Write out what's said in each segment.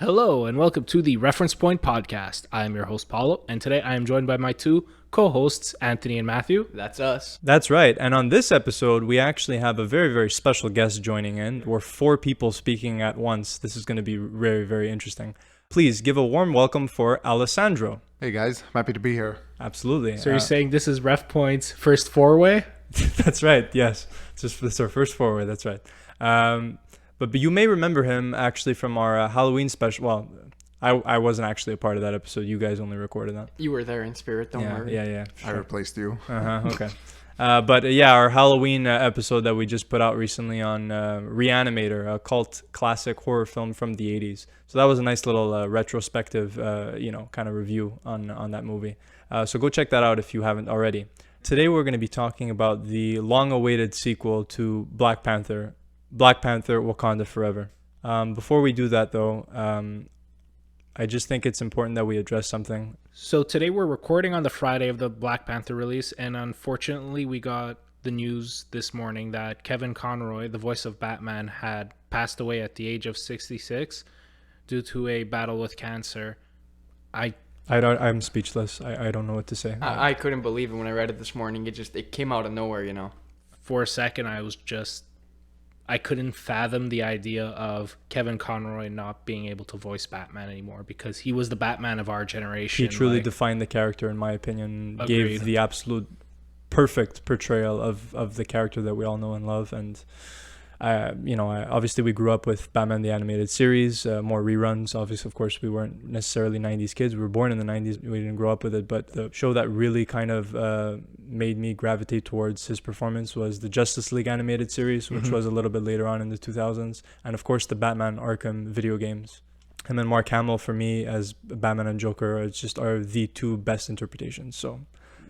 Hello and welcome to the Reference Point Podcast. I am your host Paolo, and today I am joined by my two co-hosts, Anthony and Matthew. That's us. That's right. And on this episode, we actually have a very, very special guest joining in. We're 4 people speaking at once. This is going to be very, very interesting. Please give a warm welcome for Alessandro. Hey guys, I'm happy to be here. Absolutely. So you're saying this is Ref Point's first four-way? That's right. Yes. This is our first forward. That's right. But you may remember him actually from our Halloween special. Well, I wasn't actually a part of that episode. You guys only recorded that. You were there in spirit, don't worry. Yeah. Sure. I replaced you. Okay. Our Halloween episode that we just put out recently on Reanimator, a cult classic horror film from the 80s. So that was a nice little retrospective, kind of review on that movie. So go check that out if you haven't already. Today we're going to be talking about the long-awaited sequel to Black Panther, Wakanda Forever. Before we do that, though, I just think it's important that we address something. So today we're recording on the Friday of the Black Panther release, and unfortunately we got the news this morning that Kevin Conroy, the voice of Batman, had passed away at the age of 66 due to a battle with cancer. I'm speechless. I don't know what to say. I couldn't believe it when I read it this morning. It came out of nowhere, you know. For a second, I couldn't fathom the idea of Kevin Conroy not being able to voice Batman anymore, because he was the Batman of our generation. He truly defined the character, in my opinion. Agreed. Gave the absolute perfect portrayal of the character that we all know and love. And obviously we grew up with Batman the Animated Series, more reruns. Obviously, of course, we weren't necessarily 90s kids. We were born in the 90s. We didn't grow up with it. But the show that really kind of made me gravitate towards his performance was the Justice League Animated Series, which was a little bit later on in the 2000s. And, of course, the Batman Arkham video games. And then Mark Hamill, for me, as Batman and Joker, are the two best interpretations. So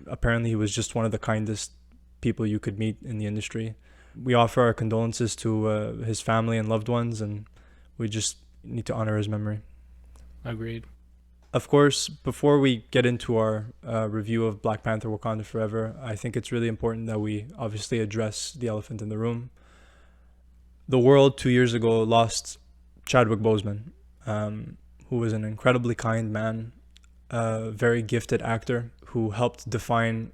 apparently he was just one of the kindest people you could meet in the industry. We offer our condolences to his family and loved ones, and we just need to honor his memory. Agreed. Of course, before we get into our review of Black Panther Wakanda Forever, I think it's really important that we obviously address the elephant in the room. The world 2 years ago lost Chadwick Boseman, who was an incredibly kind man, a very gifted actor who helped define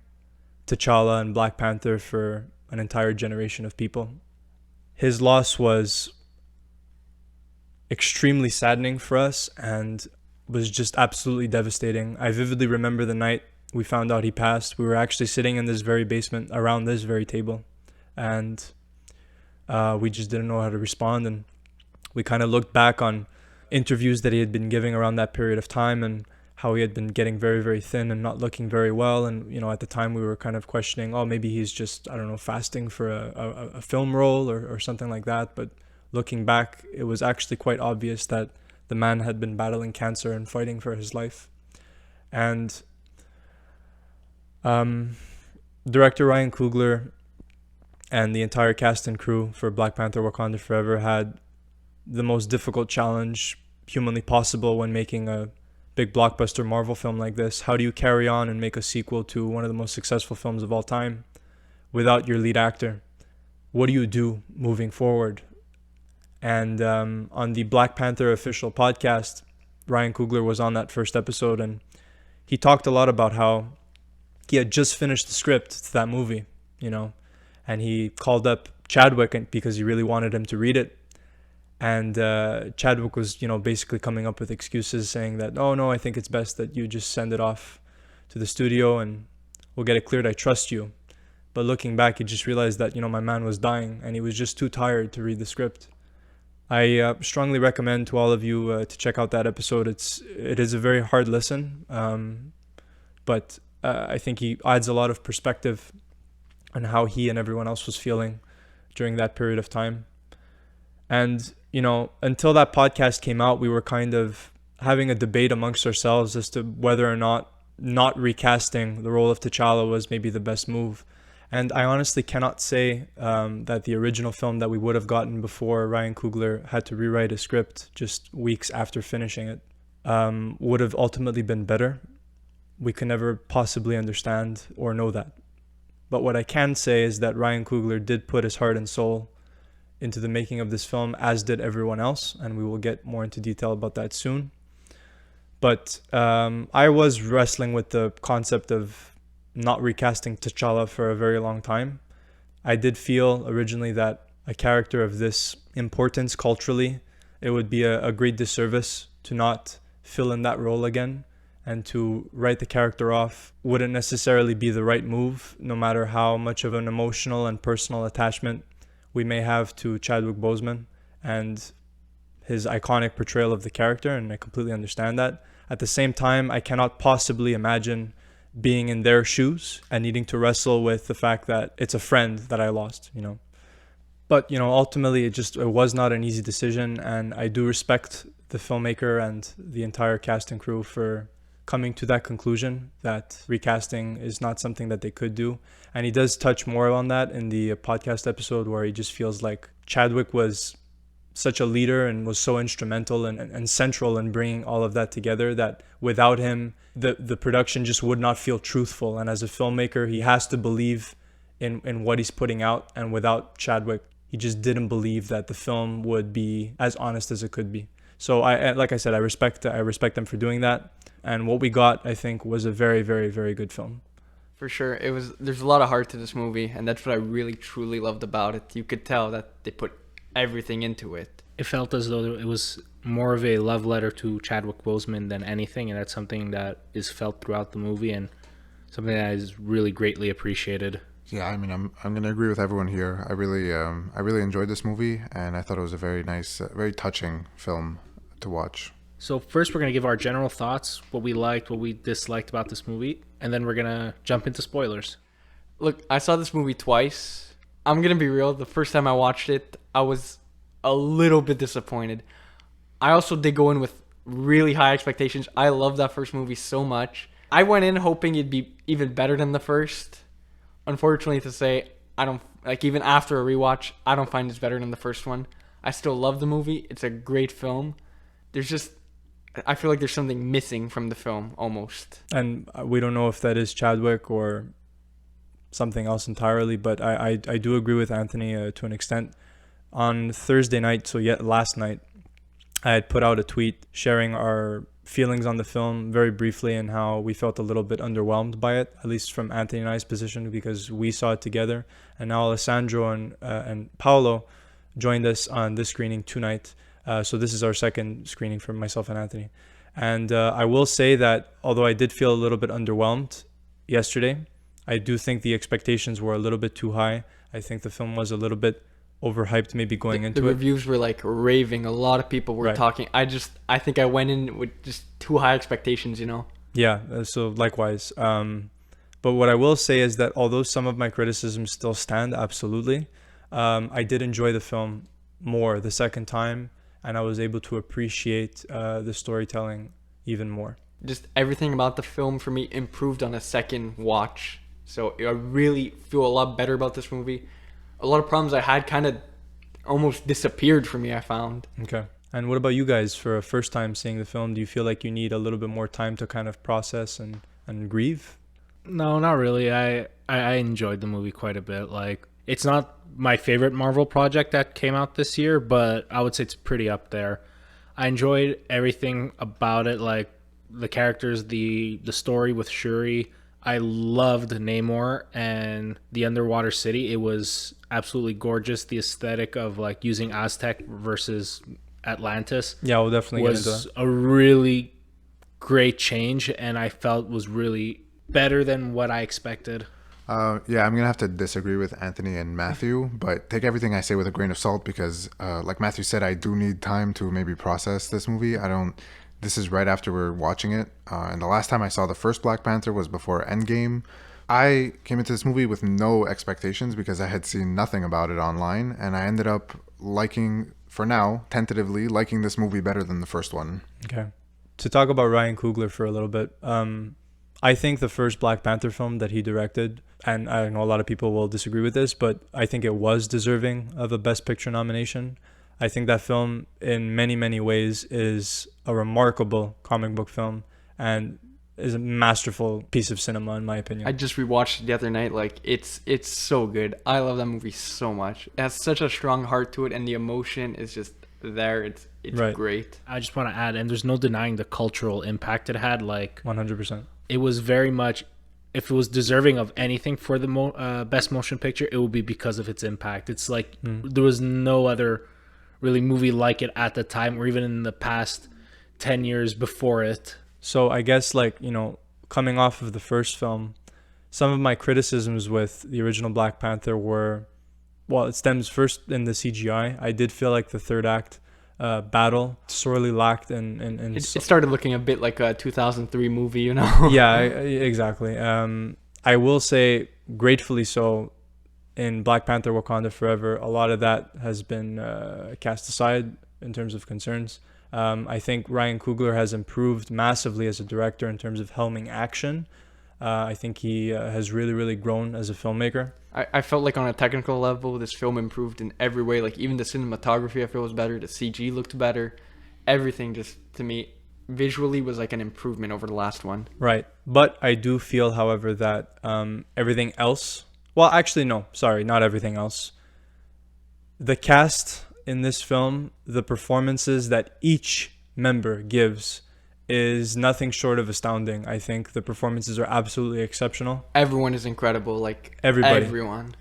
T'Challa and Black Panther for an entire generation of people. His loss was extremely saddening for us and was just absolutely devastating. I vividly remember the night we found out he passed. We were actually sitting in this very basement around this very table, and we just didn't know how to respond. And we kind of looked back on interviews that he had been giving around that period of time and how he had been getting very, very thin and not looking very well. And, at the time we were kind of questioning, maybe he's just, fasting for a film role or something like that. But looking back, it was actually quite obvious that the man had been battling cancer and fighting for his life. And director Ryan Coogler and the entire cast and crew for Black Panther Wakanda Forever had the most difficult challenge humanly possible when making a big blockbuster Marvel film like this. How do you carry on and make a sequel to one of the most successful films of all time without your lead actor? What do you do moving forward? And on the Black Panther official podcast, Ryan Coogler was on that first episode, and he talked a lot about how he had just finished the script to that movie, and he called up Chadwick because he really wanted him to read it. And Chadwick was, basically coming up with excuses saying that, oh, no, I think it's best that you just send it off to the studio and we'll get it cleared. I trust you. But looking back, he just realized that, my man was dying and he was just too tired to read the script. I strongly recommend to all of you to check out that episode. It is a very hard listen, but I think he adds a lot of perspective on how he and everyone else was feeling during that period of time. And, until that podcast came out, we were kind of having a debate amongst ourselves as to whether or not recasting the role of T'Challa was maybe the best move. And I honestly cannot say that the original film that we would have gotten before Ryan Coogler had to rewrite a script just weeks after finishing it would have ultimately been better. We can never possibly understand or know that. But what I can say is that Ryan Coogler did put his heart and soul into the making of this film, as did everyone else, and we will get more into detail about that soon. But I was wrestling with the concept of not recasting T'Challa for a very long time. I did feel originally that a character of this importance culturally, it would be a great disservice to not fill in that role again, and to write the character off wouldn't necessarily be the right move, no matter how much of an emotional and personal attachment we may have to Chadwick Boseman and his iconic portrayal of the character, and I completely understand that. At the same time, I cannot possibly imagine being in their shoes and needing to wrestle with the fact that it's a friend that I lost, you know. But, you know, ultimately it was not an easy decision, and I do respect the filmmaker and the entire cast and crew for coming to that conclusion that recasting is not something that they could do. And he does touch more on that in the podcast episode, where he just feels like Chadwick was such a leader and was so instrumental and central in bringing all of that together, that without him, the production just would not feel truthful. And as a filmmaker, he has to believe in what he's putting out. And without Chadwick, he just didn't believe that the film would be as honest as it could be. So like I said, I respect them for doing that. And what we got, I think, was a very, very, very good film. For sure. There's a lot of heart to this movie, and that's what I really, truly loved about it. You could tell that they put everything into it. It felt as though it was more of a love letter to Chadwick Boseman than anything, and that's something that is felt throughout the movie and something that is really greatly appreciated. Yeah, I mean, I'm gonna agree with everyone here. I really enjoyed this movie, and I thought it was a very nice, very touching film to watch. So first we're going to give our general thoughts, what we liked, what we disliked about this movie, and then we're going to jump into spoilers. Look, I saw this movie twice. I'm going to be real. The first time I watched it, I was a little bit disappointed. I also did go in with really high expectations. I love that first movie so much. I went in hoping it'd be even better than the first. Unfortunately to say, I don't, like, even after a rewatch, I don't find it's better than the first one. I still love the movie. It's a great film. I feel like there's something missing from the film, almost. And we don't know if that is Chadwick or something else entirely, but I do agree with Anthony to an extent. On Thursday night, so yet last night, I had put out a tweet sharing our feelings on the film very briefly and how we felt a little bit underwhelmed by it, at least from Anthony and I's position, because we saw it together. And now Alessandro and Paolo joined us on this screening tonight. So this is our second screening for myself and Anthony. And I will say that although I did feel a little bit underwhelmed yesterday, I do think the expectations were a little bit too high. I think the film was a little bit overhyped maybe going into it. The reviews were like raving. A lot of people were talking. I think I went in with just too high expectations, you know? Yeah, so likewise. But what I will say is that although some of my criticisms still stand, absolutely, I did enjoy the film more the second time. And I was able to appreciate the storytelling even more. Just everything about the film for me improved on a second watch. So I really feel a lot better about this movie. A lot of problems I had kind of almost disappeared for me, I found. Okay. And what about you guys for a first time seeing the film? Do you feel like you need a little bit more time to kind of process and grieve? No, not really. I enjoyed the movie quite a bit. Like, it's not my favorite Marvel project that came out this year, but I would say it's pretty up there. I enjoyed everything about it, like the characters, the story with Shuri. I loved Namor and the underwater city. It was absolutely gorgeous. The aesthetic of like using Aztec versus Atlantis. Yeah, we'll definitely was get into that. A really great change, and I felt was really better than what I expected. Yeah, I'm going to have to disagree with Anthony and Matthew, but take everything I say with a grain of salt because, like Matthew said, I do need time to maybe process this movie. This is right after we're watching it. And the last time I saw the first Black Panther was before Endgame. I came into this movie with no expectations because I had seen nothing about it online, and I ended up liking, for now, tentatively liking this movie better than the first one. Okay. To talk about Ryan Coogler for a little bit, I think the first Black Panther film that he directed, and I know a lot of people will disagree with this, but I think it was deserving of a Best Picture nomination. I think that film, in many, many ways, is a remarkable comic book film. And is a masterful piece of cinema in my opinion. I just rewatched it the other night. Like it's so good. I love that movie so much. It has such a strong heart to it, and the emotion is just there. It's Right. great. I just want to add, and there's no denying the cultural impact it had. Like 100%. it was very much, if it was deserving of anything for the best motion picture, it would be because of its impact. It's like there was no other really movie like it at the time, or even in the past 10 years before it. So I guess, like, you know, coming off of the first film, some of my criticisms with the original Black Panther were, well, it stems first in the CGI. I did feel like the third act battle sorely lacked in It started looking a bit like a 2003 movie, you know? yeah, exactly. I will say, gratefully so, in Black Panther Wakanda Forever, a lot of that has been cast aside in terms of concerns. I think Ryan Coogler has improved massively as a director in terms of helming action. I think he has really, really grown as a filmmaker. I felt like on a technical level, this film improved in every way. Like even the cinematography, I feel was better. The CG looked better. Everything just, to me, visually was like an improvement over the last one. Right. But I do feel, however, that everything else... Well, actually, no. Sorry, not everything else. The cast in this film, the performances that each member gives is nothing short of astounding. I think the performances are absolutely exceptional. Everyone is incredible. Like Everyone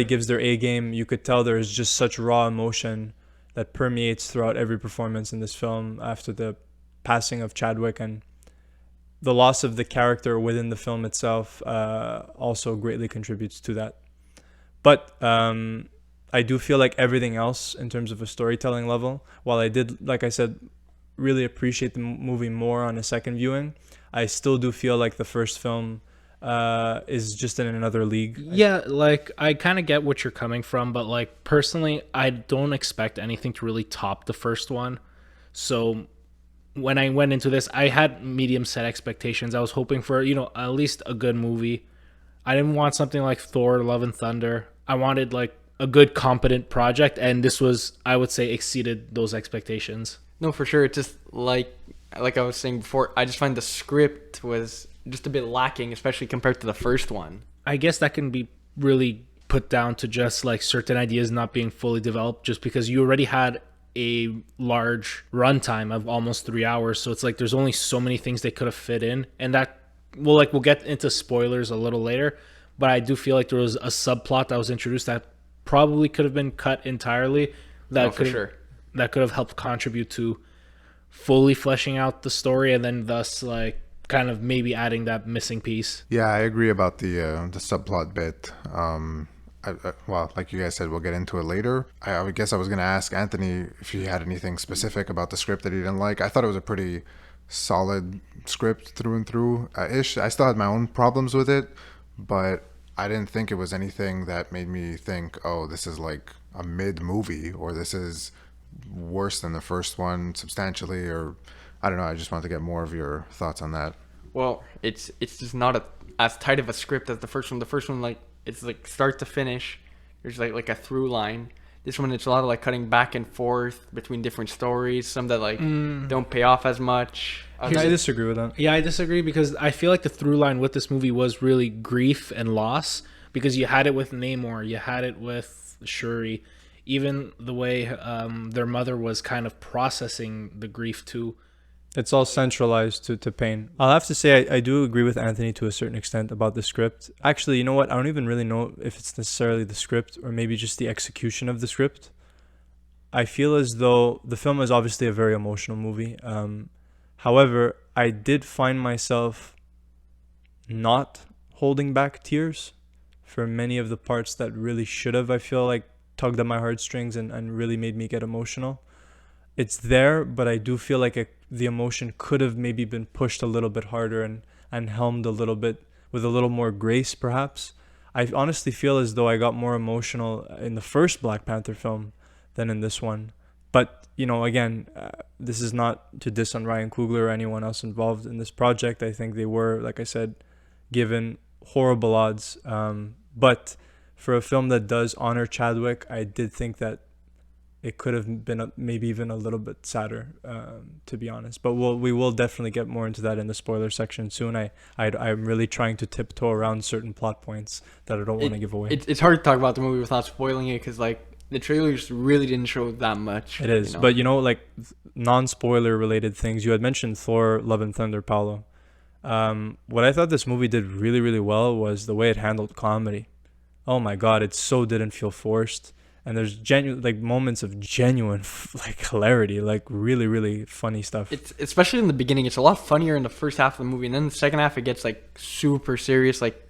gives their A game. You could tell there is just such raw emotion that permeates throughout every performance in this film after the passing of Chadwick, and the loss of the character within the film itself also greatly contributes to that. But I do feel like everything else in terms of a storytelling level, while I did, like I said, really appreciate the movie more on a second viewing, I still do feel like the first film is just in another league. Yeah, like I kind of get what you're coming from, but like personally, I don't expect anything to really top the first one. So when I went into this, I had medium set expectations. I was hoping for, you know, at least a good movie. I didn't want something like Thor, Love and Thunder. I wanted like a good, competent project, and this was, I would say, exceeded those expectations. No, for sure. It's just like I was saying before, I just find the script was just a bit lacking, especially compared to the first one. I guess that can be really put down to just like certain ideas not being fully developed, just because you already had a large runtime of almost 3 hours. So it's like there's only so many things they could have fit in, and that we'll get into spoilers a little later. But I do feel like there was a subplot that was introduced that probably could have been cut entirely. That for sure. That could have helped contribute to fully fleshing out the story, and then thus like kind of maybe adding that missing piece. Yeah, I agree about the subplot bit. Well, like you guys said, we'll get into it later. I guess I was going to ask Anthony if he had anything specific about the script that he didn't like. I thought it was a pretty solid script through and through ish. I still had my own problems with it, but I didn't think it was anything that made me think, oh, this is like a mid movie, or this is worse than the first one substantially, or I don't know. I just wanted to get more of your thoughts on that. Well, it's just not as tight of a script as the first one. The first one, like, it's like start to finish. There's like a through line. This one, it's a lot of like cutting back and forth between different stories. Some that like don't pay off as much. I disagree with that. Yeah, I disagree, because I feel like the through line with this movie was really grief and loss, because you had it with Namor, you had it with Shuri, even the way their mother was kind of processing the grief too. It's all centralized to pain. I'll have to say I do agree with Anthony to a certain extent about the script. Actually, you know what? I don't even really know if it's necessarily the script or maybe just the execution of the script. I feel as though the film is obviously a very emotional movie. However, I did find myself not holding back tears for many of the parts that really should have, I feel like, tugged at my heartstrings and really made me get emotional. It's there, but I do feel like the emotion could have maybe been pushed a little bit harder and helmed a little bit with a little more grace, perhaps. I honestly feel as though I got more emotional in the first Black Panther film than in this one. But, you know, again, this is not to diss on Ryan Coogler or anyone else involved in this project. I think they were, like I said, given horrible odds. But for a film that does honor Chadwick, I did think that it could have been maybe even a little bit sadder, to be honest. But we will definitely get more into that in the spoiler section soon. I'm really trying to tiptoe around certain plot points that I don't want to give away. It's hard to talk about the movie without spoiling it, because like the trailers really didn't show that much. It is, but like non-spoiler related things. You had mentioned Thor: Love and Thunder, Paolo. What I thought this movie did really, really well was the way it handled comedy. Oh my God, it so didn't feel forced. And there's genuine, like, moments of genuine, like, hilarity, like really, really funny stuff. It's especially in the beginning. It's a lot funnier in the first half of the movie, and then the second half it gets like super serious. Like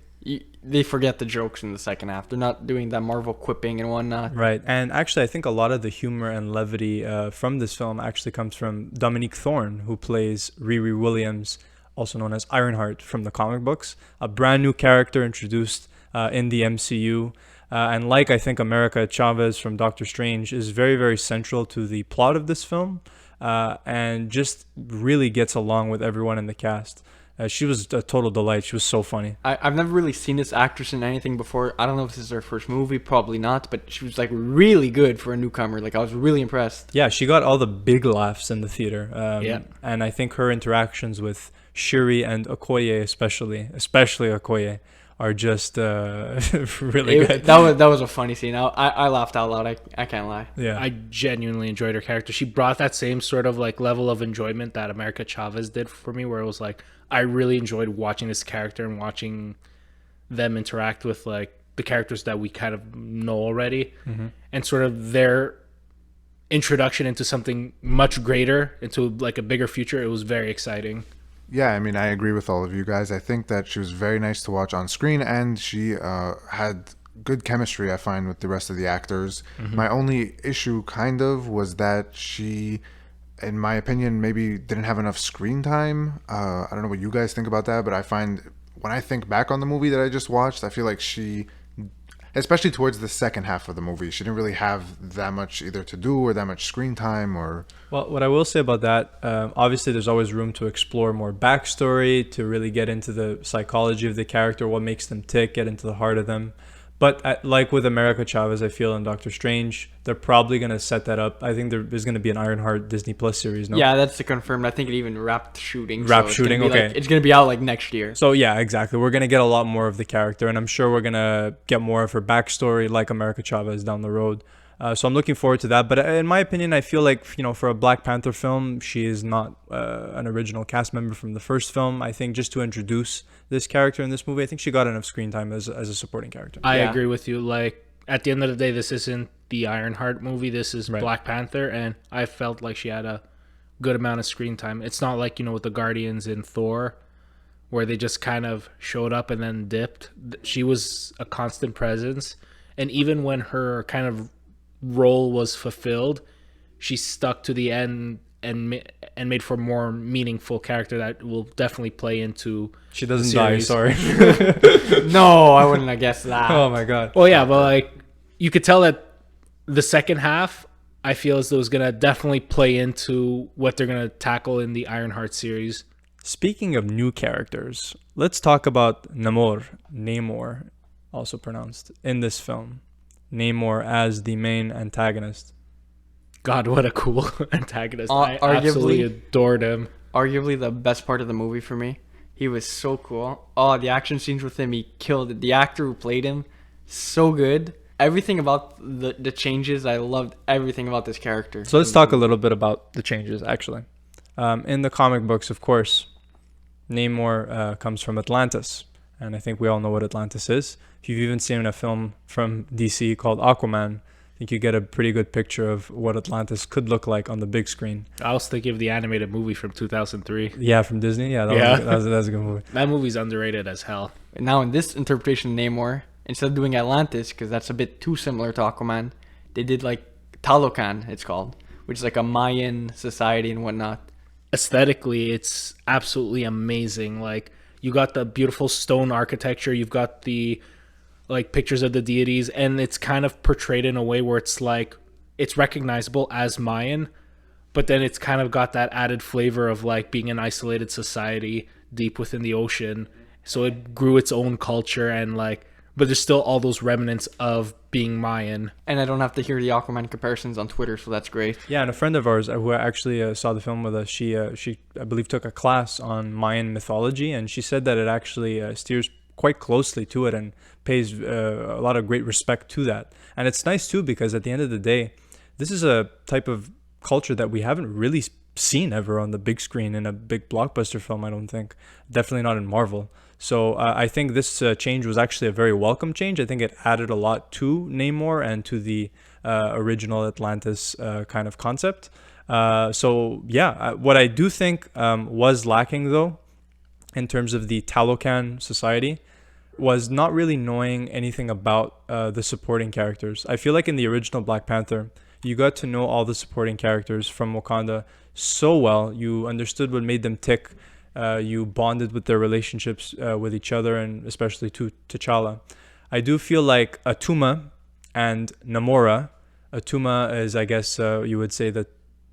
they forget the jokes in the second half. They're not doing that Marvel quipping and whatnot. Right. And actually, I think a lot of the humor and levity from this film actually comes from Dominique Thorne, who plays Riri Williams, also known as Ironheart from the comic books, a brand new character introduced in the MCU. And like I think America Chavez from Doctor Strange is very, very central to the plot of this film, and just really gets along with everyone in the cast. She was a total delight. She was so funny. I've never really seen this actress in anything before. I don't know if this is her first movie, probably not, but she was like really good for a newcomer. Like I was really impressed. Yeah, she got all the big laughs in the theater. Yeah. And I think her interactions with Shuri and Okoye especially Okoye, are just really good. That was a funny scene. I laughed out loud. I can't lie. Yeah. I genuinely enjoyed her character. She brought that same sort of like level of enjoyment that America Chavez did for me, where it was like I really enjoyed watching this character and watching them interact with like the characters that we kind of know already, and sort of their introduction into something much greater, into like a bigger future. It was very exciting. Yeah, I mean, I agree with all of you guys. I think that she was very nice to watch on screen, and she had good chemistry, I find, with the rest of the actors. My only issue, kind of, was that she, in my opinion, maybe didn't have enough screen time. I don't know what you guys think about that, but I find when I think back on the movie that I just watched, I feel like she, especially towards the second half of the movie, she didn't really have that much either to do or that much screen time or... Well, what I will say about that, obviously there's always room to explore more backstory, to really get into the psychology of the character, what makes them tick, get into the heart of them. But like with America Chavez, I feel in Doctor Strange, they're probably going to set that up. I think there's going to be an Ironheart Disney Plus series, no? Yeah, that's confirmed. I think it even wrapped shooting. Okay. It's going to be out like next year. So yeah, exactly. We're going to get a lot more of the character, and I'm sure we're going to get more of her backstory like America Chavez down the road. So I'm looking forward to that. But in my opinion, I feel like, for a Black Panther film, she is not an original cast member from the first film. I think just to introduce this character in this movie, I think she got enough screen time as a supporting character. I agree with you. Like, at the end of the day, this isn't the Ironheart movie. This is Black Panther, and I felt like she had a good amount of screen time. It's not like, with the Guardians in Thor, where they just kind of showed up and then dipped. She was a constant presence, and even when her kind of role was fulfilled, she stuck to the end and made for a more meaningful character that will definitely play into. She doesn't die, sorry. No, I wouldn't have guessed that. Oh my God. Well, yeah, but like you could tell that the second half, I feel as though is gonna definitely play into what they're gonna tackle in the Ironheart series. Speaking of new characters, let's talk about Namor, also pronounced, in this film. Namor as the main antagonist. God, what a cool antagonist. I Arguably- absolutely adored him. Arguably the best part of the movie for me. He was so cool. Oh, the action scenes with him, he killed it. The actor who played him, so good. Everything about the changes, I loved everything about this character. So let's talk a little bit about the changes, actually. In the comic books, of course, Namor comes from Atlantis. And I think we all know what Atlantis is. If you've even seen a film from DC called Aquaman, I think you get a pretty good picture of what Atlantis could look like on the big screen. I was thinking of the animated movie from 2003. Yeah, from Disney. Yeah, that was a good movie. That movie's underrated as hell. And now in this interpretation of Namor, instead of doing Atlantis, because that's a bit too similar to Aquaman, they did like Talokan, it's called, which is like a Mayan society and whatnot. Aesthetically, it's absolutely amazing. Like, you got the beautiful stone architecture, you've got the like pictures of the deities, and it's kind of portrayed in a way where it's like it's recognizable as Mayan, but then it's kind of got that added flavor of like being an isolated society deep within the ocean. So it grew its own culture and like but there's still all those remnants of being Mayan. And I don't have to hear the Aquaman comparisons on Twitter, so that's great. Yeah, and a friend of ours who actually saw the film with us, she I believe took a class on Mayan mythology, and she said that it actually steers quite closely to it and pays a lot of great respect to that. And it's nice too, because at the end of the day, this is a type of culture that we haven't really seen ever on the big screen in a big blockbuster film, I don't think. Definitely not in Marvel. So I think this change was actually a very welcome change. I think it added a lot to Namor and to the original Atlantis kind of concept. So yeah, what I do think was lacking though, in terms of the Talokan society, was not really knowing anything about the supporting characters. I feel like in the original Black Panther, you got to know all the supporting characters from Wakanda so well. You understood what made them tick. You bonded with their relationships with each other, and especially to T'Challa. I do feel like Atuma and Namor. Atuma is, I guess, you would say that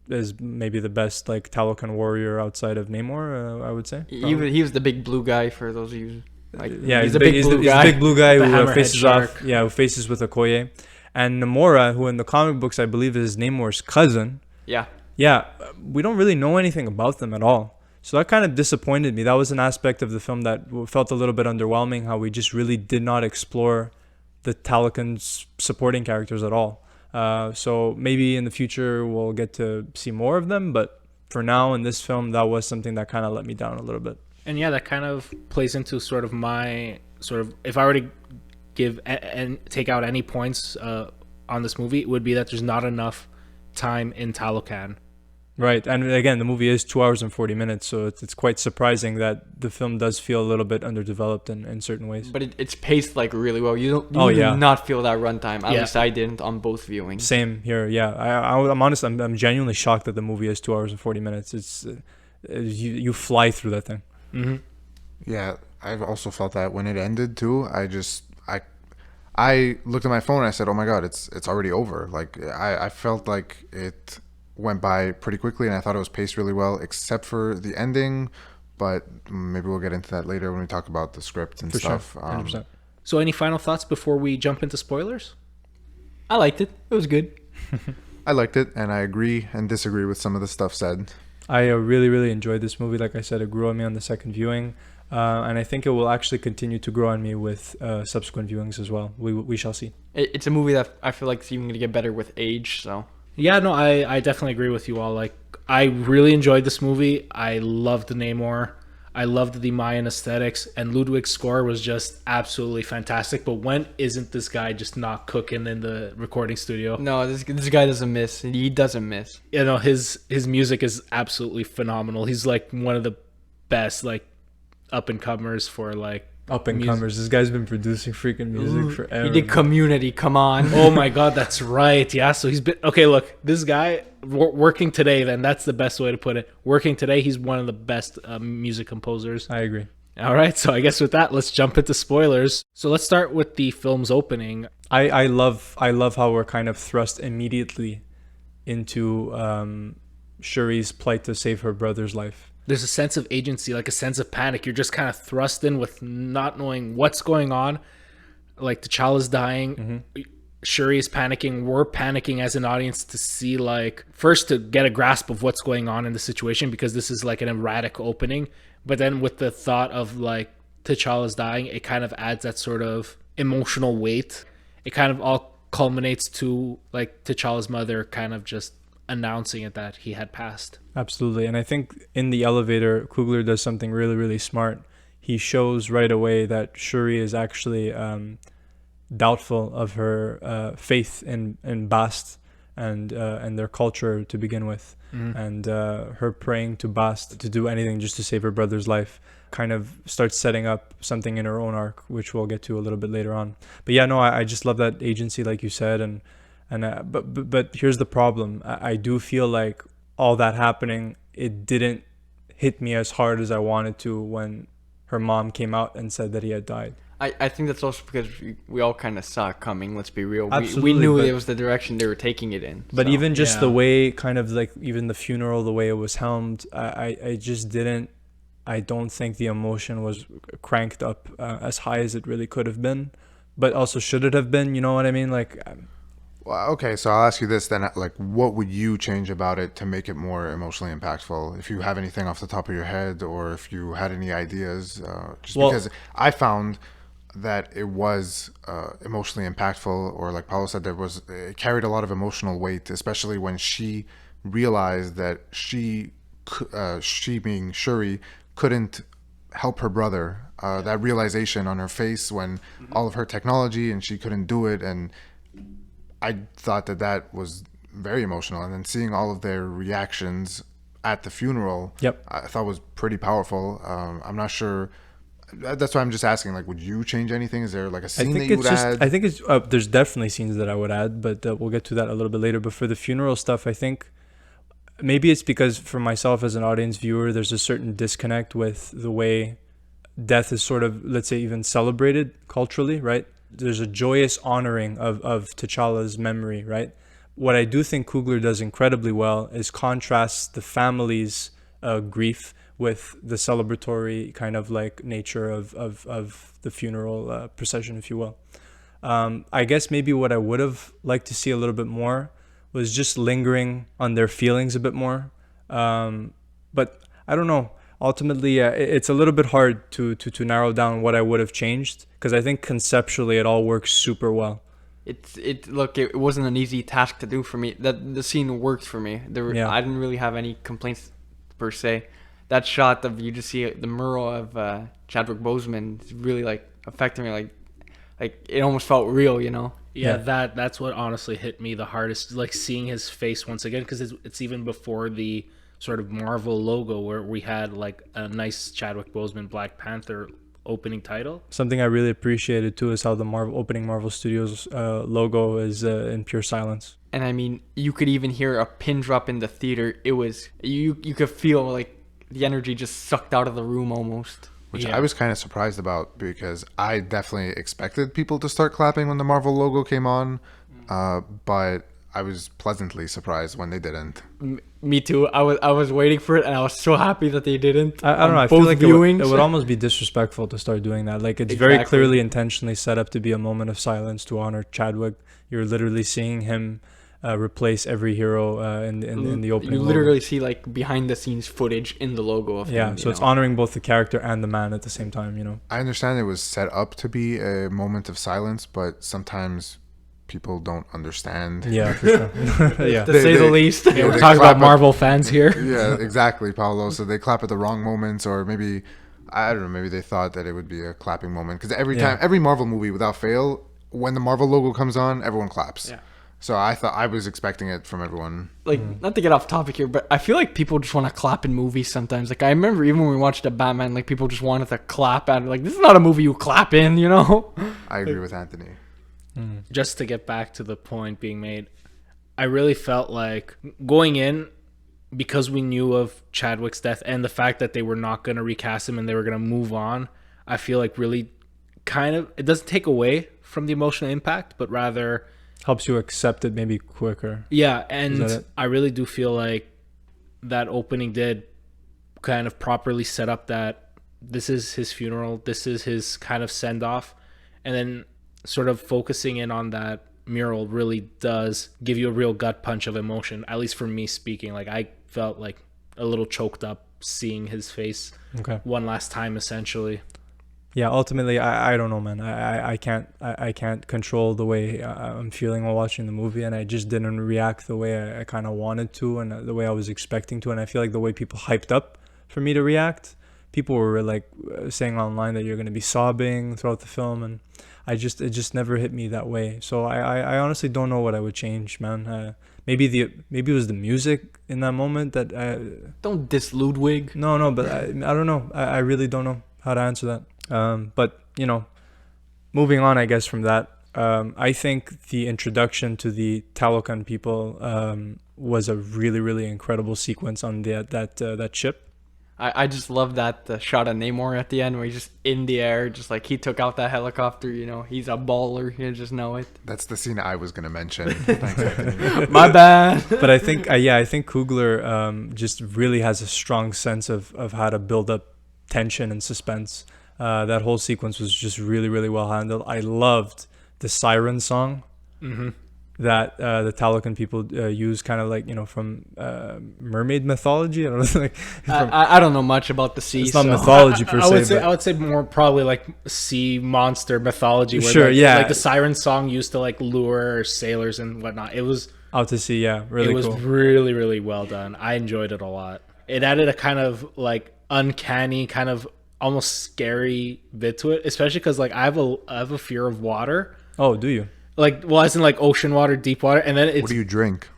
is maybe the best like Talokan warrior outside of Namor. I would say. He was the big blue guy for those of you. Like, Yeah, he's a big blue guy. He's a big blue guy The who hammerhead faces shark. off. Yeah, who faces with Okoye, and Namor, who in the comic books I believe is Namor's cousin. Yeah. Yeah, we don't really know anything about them at all. So that kind of disappointed me. That was an aspect of the film that felt a little bit underwhelming, how we just really did not explore the Talokan's supporting characters at all. So maybe in the future we'll get to see more of them, but for now in this film, that was something that kind of let me down a little bit. And yeah, that kind of plays into sort of my sort of, if I were to give and take out any points on this movie, it would be that there's not enough time in Talokan. Right, and again, the movie is 2 hours and 40 minutes, so it's quite surprising that the film does feel a little bit underdeveloped in certain ways. But it's paced like really well. You yeah. do not feel that runtime. At Yeah. least I didn't on both viewings. Same here, yeah. I'm honest, I'm genuinely shocked that the movie is 2 hours and 40 minutes. It's you fly through that thing. Mm-hmm. Yeah, I've also felt that when it ended too. I looked at my phone and I said, "Oh my God, it's already over." Like I felt like it went by pretty quickly, and I thought it was paced really well, except for the ending. But maybe we'll get into that later when we talk about the script and For stuff. sure, 100%. So any final thoughts before we jump into spoilers? I liked it. It was good. I liked it, and I agree and disagree with some of the stuff said. I really, really enjoyed this movie. Like I said, it grew on me on the second viewing, and I think it will actually continue to grow on me with subsequent viewings as well. We shall see. It's a movie that I feel like it's even going to get better with age, so... Yeah, no, I definitely agree with you all. Like, I really enjoyed this movie. I loved Namor. I loved the Mayan aesthetics, and Ludwig's score was just absolutely fantastic. But when isn't this guy just not cooking in the recording studio? No, this guy doesn't miss. He doesn't miss. You know, his music is absolutely phenomenal. He's like one of the best like up and comers for like Up and comers. This guy's been producing freaking music forever. He did Community. Come on. Oh my God, that's right. Yeah, so he's been okay. Look, this guy working today. Then that's the best way to put it. Working today, he's one of the best music composers. I agree. All right, so I guess with that, let's jump into spoilers. So let's start with the film's opening. I love how we're kind of thrust immediately into Shuri's plight to save her brother's life. There's a sense of agency, like a sense of panic. You're just kind of thrust in with not knowing what's going on. Like T'Challa's dying. Mm-hmm. Shuri is panicking. We're panicking as an audience to see, like, first to get a grasp of what's going on in the situation, because this is like an erratic opening. But then with the thought of like T'Challa's dying, it kind of adds that sort of emotional weight. It kind of all culminates to like T'Challa's mother kind of just announcing it that he had passed. Absolutely. And I think in the elevator, Coogler does something really, really smart. He shows right away that Shuri is actually doubtful of her faith in Bast and their culture to begin with. Mm-hmm. And her praying to Bast to do anything just to save her brother's life kind of starts setting up something in her own arc, which we'll get to a little bit later on. But yeah, no, I just love that agency, like you said. But here's the problem. I do feel like all that happening, it didn't hit me as hard as I wanted to when her mom came out and said that he had died. I think that's also because we all kind of saw it coming. Let's be real. Absolutely, we knew it was the direction they were taking it in. But so. even just Yeah. the way, kind of like even the funeral, the way it was helmed, I just didn't. I don't think the emotion was cranked up as high as it really could have been. but also should it have been? You know what I mean? Like, Well, okay, so I'll ask you this then. Like, what would you change about it to make it more emotionally impactful? If you have anything off the top of your head, or if you had any ideas, just Well- because I found that it was emotionally impactful, or like Paolo said, it carried a lot of emotional weight, especially when she realized that she being Shuri, couldn't help her brother. That realization on her face when all of her technology and she couldn't do it, and I thought that was very emotional. And then seeing all of their reactions at the funeral, Yep. I thought was pretty powerful. I'm not sure. That's why I'm just asking. Like, would you change anything? Is there like a I scene that think you it's would just. add? I think it's. There's definitely scenes that I would add, but we'll get to that a little bit later. But for the funeral stuff, I think maybe it's because for myself as an audience viewer, there's a certain disconnect with the way death is sort of, let's say, even celebrated culturally, right? There's a joyous honoring of T'Challa's memory, right? What I do think Coogler does incredibly well is contrast the family's grief with the celebratory kind of like nature of the funeral procession, if you will. I guess maybe what I would have liked to see a little bit more was just lingering on their feelings a bit more. But I don't know. Ultimately, it's a little bit hard to narrow down what I would have changed, because I think conceptually it all works super well. Look, it wasn't an easy task to do for me. That the scene worked for me. Yeah. I didn't really have any complaints per se. That shot of you just see the mural of Chadwick Boseman is really like affecting me. Like it almost felt real, you know. Yeah, Yeah. that's what honestly hit me the hardest, like seeing his face once again, because it's even before the sort of Marvel logo where we had like a nice Chadwick Boseman Black Panther opening title. Something I really appreciated too is how the opening Marvel Studios logo is in pure silence. And I mean, you could even hear a pin drop in the theater. It was you could feel like the energy just sucked out of the room almost. Which Yeah. I was kind of surprised about, because I definitely expected people to start clapping when the Marvel logo came on, but I was pleasantly surprised when they didn't. Me too. I was waiting for it, and I was so happy that they didn't. I don't know. I both feel like viewings. it would almost be disrespectful to start doing that. Like, it's very Exactly. clearly intentionally set up to be a moment of silence to honor Chadwick. You're literally seeing him replace every hero in the opening. You logo. literally see like behind the scenes footage in the logo of Yeah, him. so you it's know? honoring both the character and the man at the same time, you know. I understand it was set up to be a moment of silence, but sometimes people don't understand. Yeah, for sure. Yeah. to say the least. Yeah, we're they talking clap about Marvel fans here. Yeah, exactly, Paolo. So they clap at the wrong moments, or maybe, I don't know, maybe they thought that it would be a clapping moment. Because every Marvel movie without fail, when the Marvel logo comes on, everyone claps. Yeah. So I was expecting it from everyone. Like, not to get off topic here, but I feel like people just want to clap in movies sometimes. Like, I remember even when we watched a Batman, like, people just wanted to clap at it. Like, this is not a movie you clap in, you know? I agree with Anthony. Just to get back to the point being made, I really felt like going in, because we knew of Chadwick's death and the fact that they were not going to recast him and they were going to move on, I feel like really kind of, it doesn't take away from the emotional impact, but rather Helps you accept it maybe quicker. yeah. Is And that it? I really do feel like that opening did kind of properly set up that this is his funeral, this is his kind of send off, and then sort of focusing in on that mural really does give you a real gut punch of emotion, at least for me speaking. Like, I felt like a little choked up seeing his face Okay. one last time, essentially. Yeah, ultimately, I don't know, man. I can't control the way I'm feeling while watching the movie, and I just didn't react the way I kind of wanted to, and the way I was expecting to. And I feel like the way people hyped up for me to react, people were like saying online that you're going to be sobbing throughout the film, and it just never hit me that way. So I honestly don't know what I would change, man. Maybe it was the music in that moment that Don't diss Ludwig. no, but I don't know. I really don't know how to answer that. But, you know, moving on, I guess, from that, I think the introduction to the Talokan people was a really, really incredible sequence on that ship. I just love that shot of Namor at the end where he's just in the air, just like he took out that helicopter, you know. He's a baller. You just know it. That's the scene I was going to mention. Thanks, Anthony. My bad. But I think, I think Coogler just really has a strong sense of how to build up tension and suspense. That whole sequence was just really, really well handled. I loved the Siren song that the Talokan people use, kind of like, from mermaid mythology. I don't know. Like, I don't know much about the sea. it's not so. mythology per I would se. say I would say more probably like sea monster mythology. Where Sure, like, yeah. like the siren song used to like lure sailors and whatnot. It was Out to sea, yeah, really it was cool. really really well done. I enjoyed it a lot. It added a kind of like uncanny, kind of almost scary bit to it, especially because like I have a fear of water. Oh, do you? Like, well, as in like ocean water, deep water, and then it's What do you drink?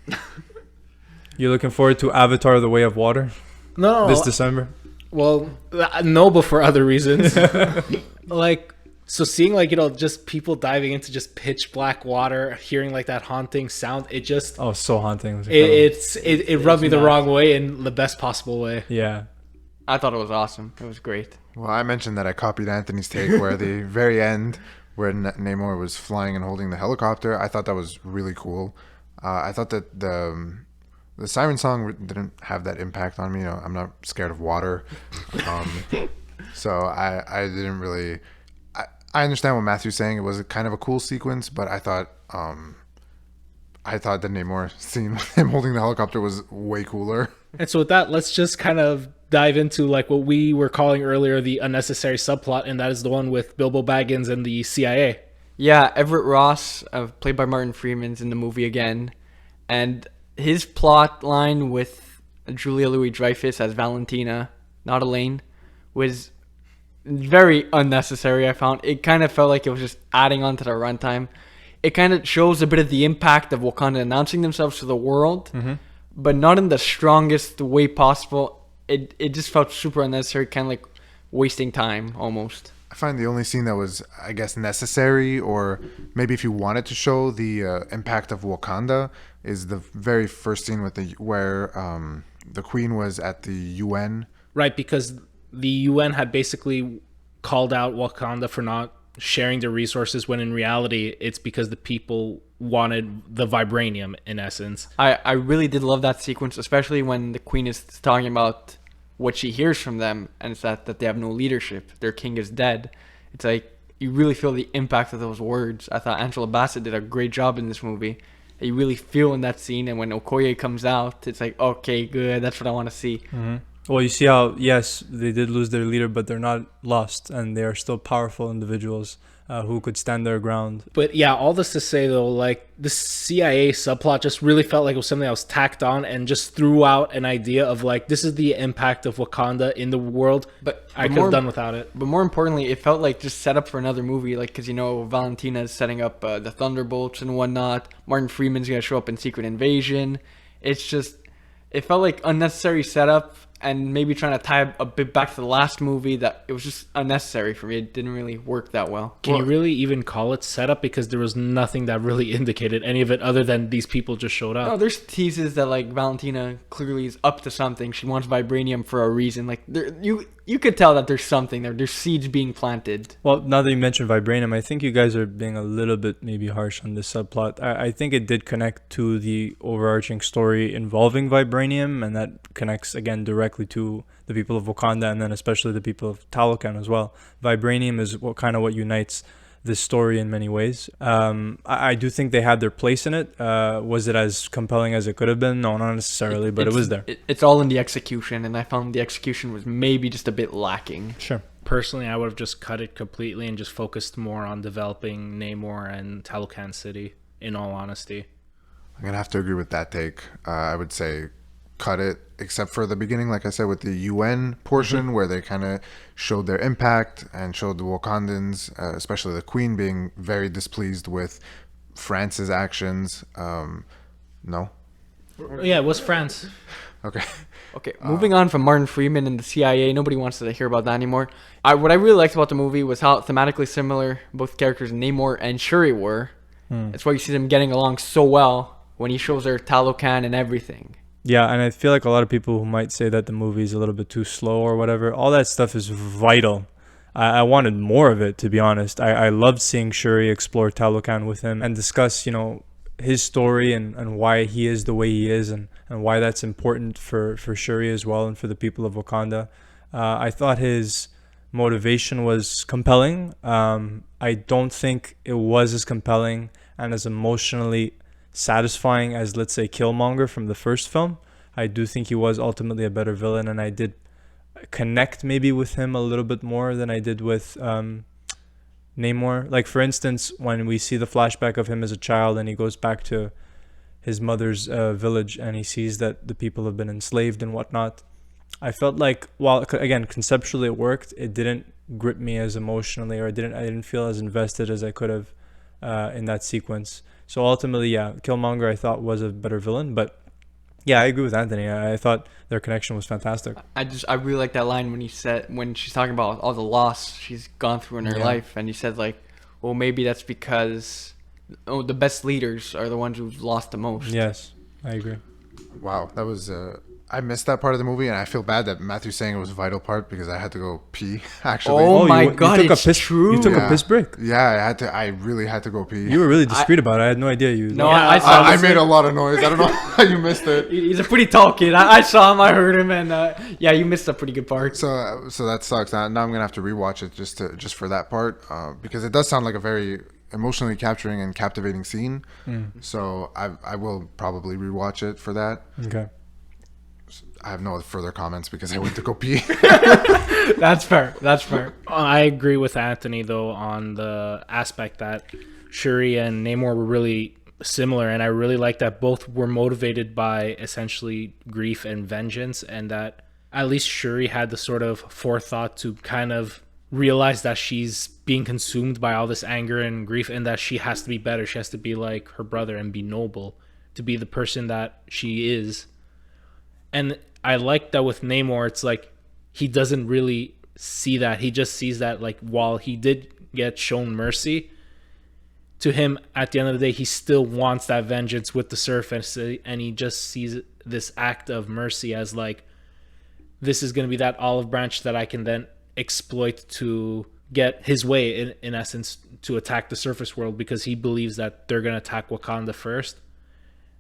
You're looking forward to Avatar: The Way of Water no, this December? well, no, but for other reasons. Like, so seeing like just people diving into just pitch black water, hearing like that haunting sound, it just Oh, so haunting. It was incredible. it rubbed me the nuts. wrong way in the best possible way. Yeah. I thought it was awesome. It was great. Well, I mentioned that I copied Anthony's take where at the very end, where Namor was flying and holding the helicopter, I thought that was really cool. I thought that the siren song didn't have that impact on me. I'm not scared of water, so I didn't really. I understand what Matthew's saying. It was kind of a cool sequence, but I thought the Namor scene with him holding the helicopter was way cooler. And so with that, let's just kind of dive into like what we were calling earlier the unnecessary subplot, and that is the one with Bilbo Baggins and the CIA. Yeah, Everett Ross, played by Martin Freeman's in the movie again, and his plot line with Julia Louis-Dreyfus as Valentina, not Elaine, was very unnecessary. I found it kind of felt like it was just adding on to the runtime. It kind of shows a bit of the impact of Wakanda announcing themselves to the world, but not in the strongest way possible. It just felt super unnecessary, kind of like wasting time almost. I find the only scene that was, I guess, necessary, or maybe if you wanted to show the impact of Wakanda, is the very first scene with where the Queen was at the UN. Right, because the UN had basically called out Wakanda for not sharing their resources, when in reality it's because the people wanted the vibranium, in essence. I really did love that sequence, especially when the Queen is talking about what she hears from them, and it's that they have no leadership. Their king is dead. It's like you really feel the impact of those words. I thought Angela Bassett did a great job in this movie. You really feel in that scene, and when Okoye comes out, it's like, okay, good, that's what I want to see. Well, you see how, yes, they did lose their leader, but they're not lost, and they are still powerful individuals who could stand their ground. But yeah, all this to say though, like the CIA subplot just really felt like it was something that was tacked on and just threw out an idea of like, this is the impact of Wakanda in the world. But I could have done without it. But more importantly, it felt like just set up for another movie, like, because Valentina is setting up the Thunderbolts and whatnot. Martin Freeman's gonna show up in Secret Invasion. It's just, it felt like unnecessary setup, and maybe trying to tie a bit back to the last movie, that it was just unnecessary for me. It didn't really work that well. Can you really even call it setup? Because there was nothing that really indicated any of it other than these people just showed up. No, there's teases that like Valentina clearly is up to something. She wants vibranium for a reason. Like you could tell that there's something there. There's seeds being planted. Well, now that you mentioned vibranium, I think you guys are being a little bit maybe harsh on this subplot. I think it did connect to the overarching story involving vibranium, and that connects again directly to the people of Wakanda, and then especially the people of Talokan as well. Vibranium is what unites this story in many ways. I do think they had their place in it. Was it as compelling as it could have been? No, not necessarily, but it was there. It's all in the execution, and I found the execution was maybe just a bit lacking. Sure. Personally, I would have just cut it completely and just focused more on developing Namor and Talokan City, in all honesty. I'm going to have to agree with that take. I would say cut it, except for the beginning, like I said, with the UN portion, where they kind of showed their impact and showed the Wakandans, especially the Queen, being very displeased with France's actions. No? Yeah, it was France. Okay. Okay, moving on from Martin Freeman and the CIA, nobody wants to hear about that anymore. What I really liked about the movie was how thematically similar both characters, Namor and Shuri, were. That's why you see them getting along so well when he shows her Talokan and everything. Yeah, and I feel like a lot of people who might say that the movie is a little bit too slow or whatever, all that stuff is vital. I wanted more of it, to be honest. I loved seeing Shuri explore Talokan with him and discuss, his story and why he is the way he is, and why that's important for Shuri as well and for the people of Wakanda. I thought his motivation was compelling. I don't think it was as compelling and as emotionally satisfying as, let's say, Killmonger from the first film. I do think he was ultimately a better villain, and I did connect maybe with him a little bit more than I did with Namor. Like, for instance, when we see the flashback of him as a child and he goes back to his mother's village and he sees that the people have been enslaved and whatnot, I felt like, while again conceptually it worked, it didn't grip me as emotionally, or I didn't feel as invested as I could have in that sequence. So ultimately, yeah, Killmonger I thought was a better villain, but yeah, I agree with Anthony. I thought their connection was fantastic. I really like that line when she's talking about all the loss she's gone through in her life, and he said like, well, maybe that's because the best leaders are the ones who've lost the most. Yes, I agree. Wow, that was I missed that part of the movie, and I feel bad that Matthew's saying it was a vital part because I had to go pee. Actually, Oh my you God, took it's a piss, true. You took a piss break. Yeah, I had to. I really had to go pee. You were really discreet about it. I had no idea you. No, Yeah, I saw I this. made a lot of noise. I don't know how you missed it. He's a pretty tall kid. I saw him. I heard him, and yeah, you missed a pretty good part. So that sucks. Now I'm gonna have to rewatch it just for that part because it does sound like a very emotionally capturing and captivating scene. So I will probably rewatch it for that. Okay. I have no further comments because I went to go pee. That's fair. That's fair. I agree with Anthony though on the aspect that Shuri and Namor were really similar, and I really like that both were motivated by essentially grief and vengeance, and that at least Shuri had the sort of forethought to kind of realize that she's being consumed by all this anger and grief, and that she has to be better. She has to be like her brother and be noble to be the person that she is. And I like that with Namor, it's like he doesn't really see that. He just sees that, like, while he did get shown mercy, to him, at the end of the day, he still wants that vengeance with the surface, and he just sees this act of mercy as, like, this is going to be that olive branch that I can then exploit to get his way, in essence, to attack the surface world, because he believes that they're going to attack Wakanda first,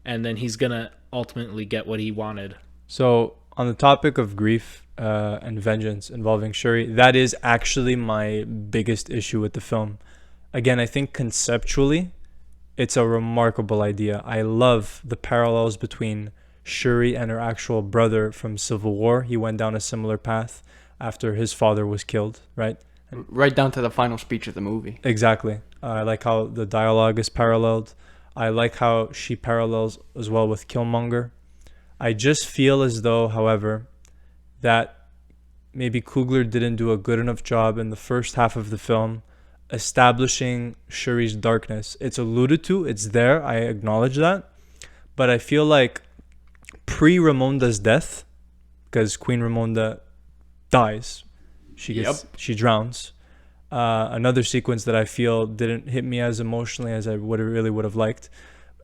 and then he's going to ultimately get what he wanted. So, on the topic of grief and vengeance involving Shuri, that is actually my biggest issue with the film. Again, I think conceptually, it's a remarkable idea. I love the parallels between Shuri and her actual brother from Civil War. He went down a similar path after his father was killed, right? Right down to the final speech of the movie. Exactly. I like how the dialogue is paralleled. I like how she parallels as well with Killmonger. I just feel as though, however, that maybe Coogler didn't do a good enough job in the first half of the film establishing Shuri's darkness. It's alluded to, it's there, I acknowledge that. But I feel like pre-Ramonda's death, because Queen Ramonda dies, she drowns. Another sequence that I feel didn't hit me as emotionally as I really would have liked.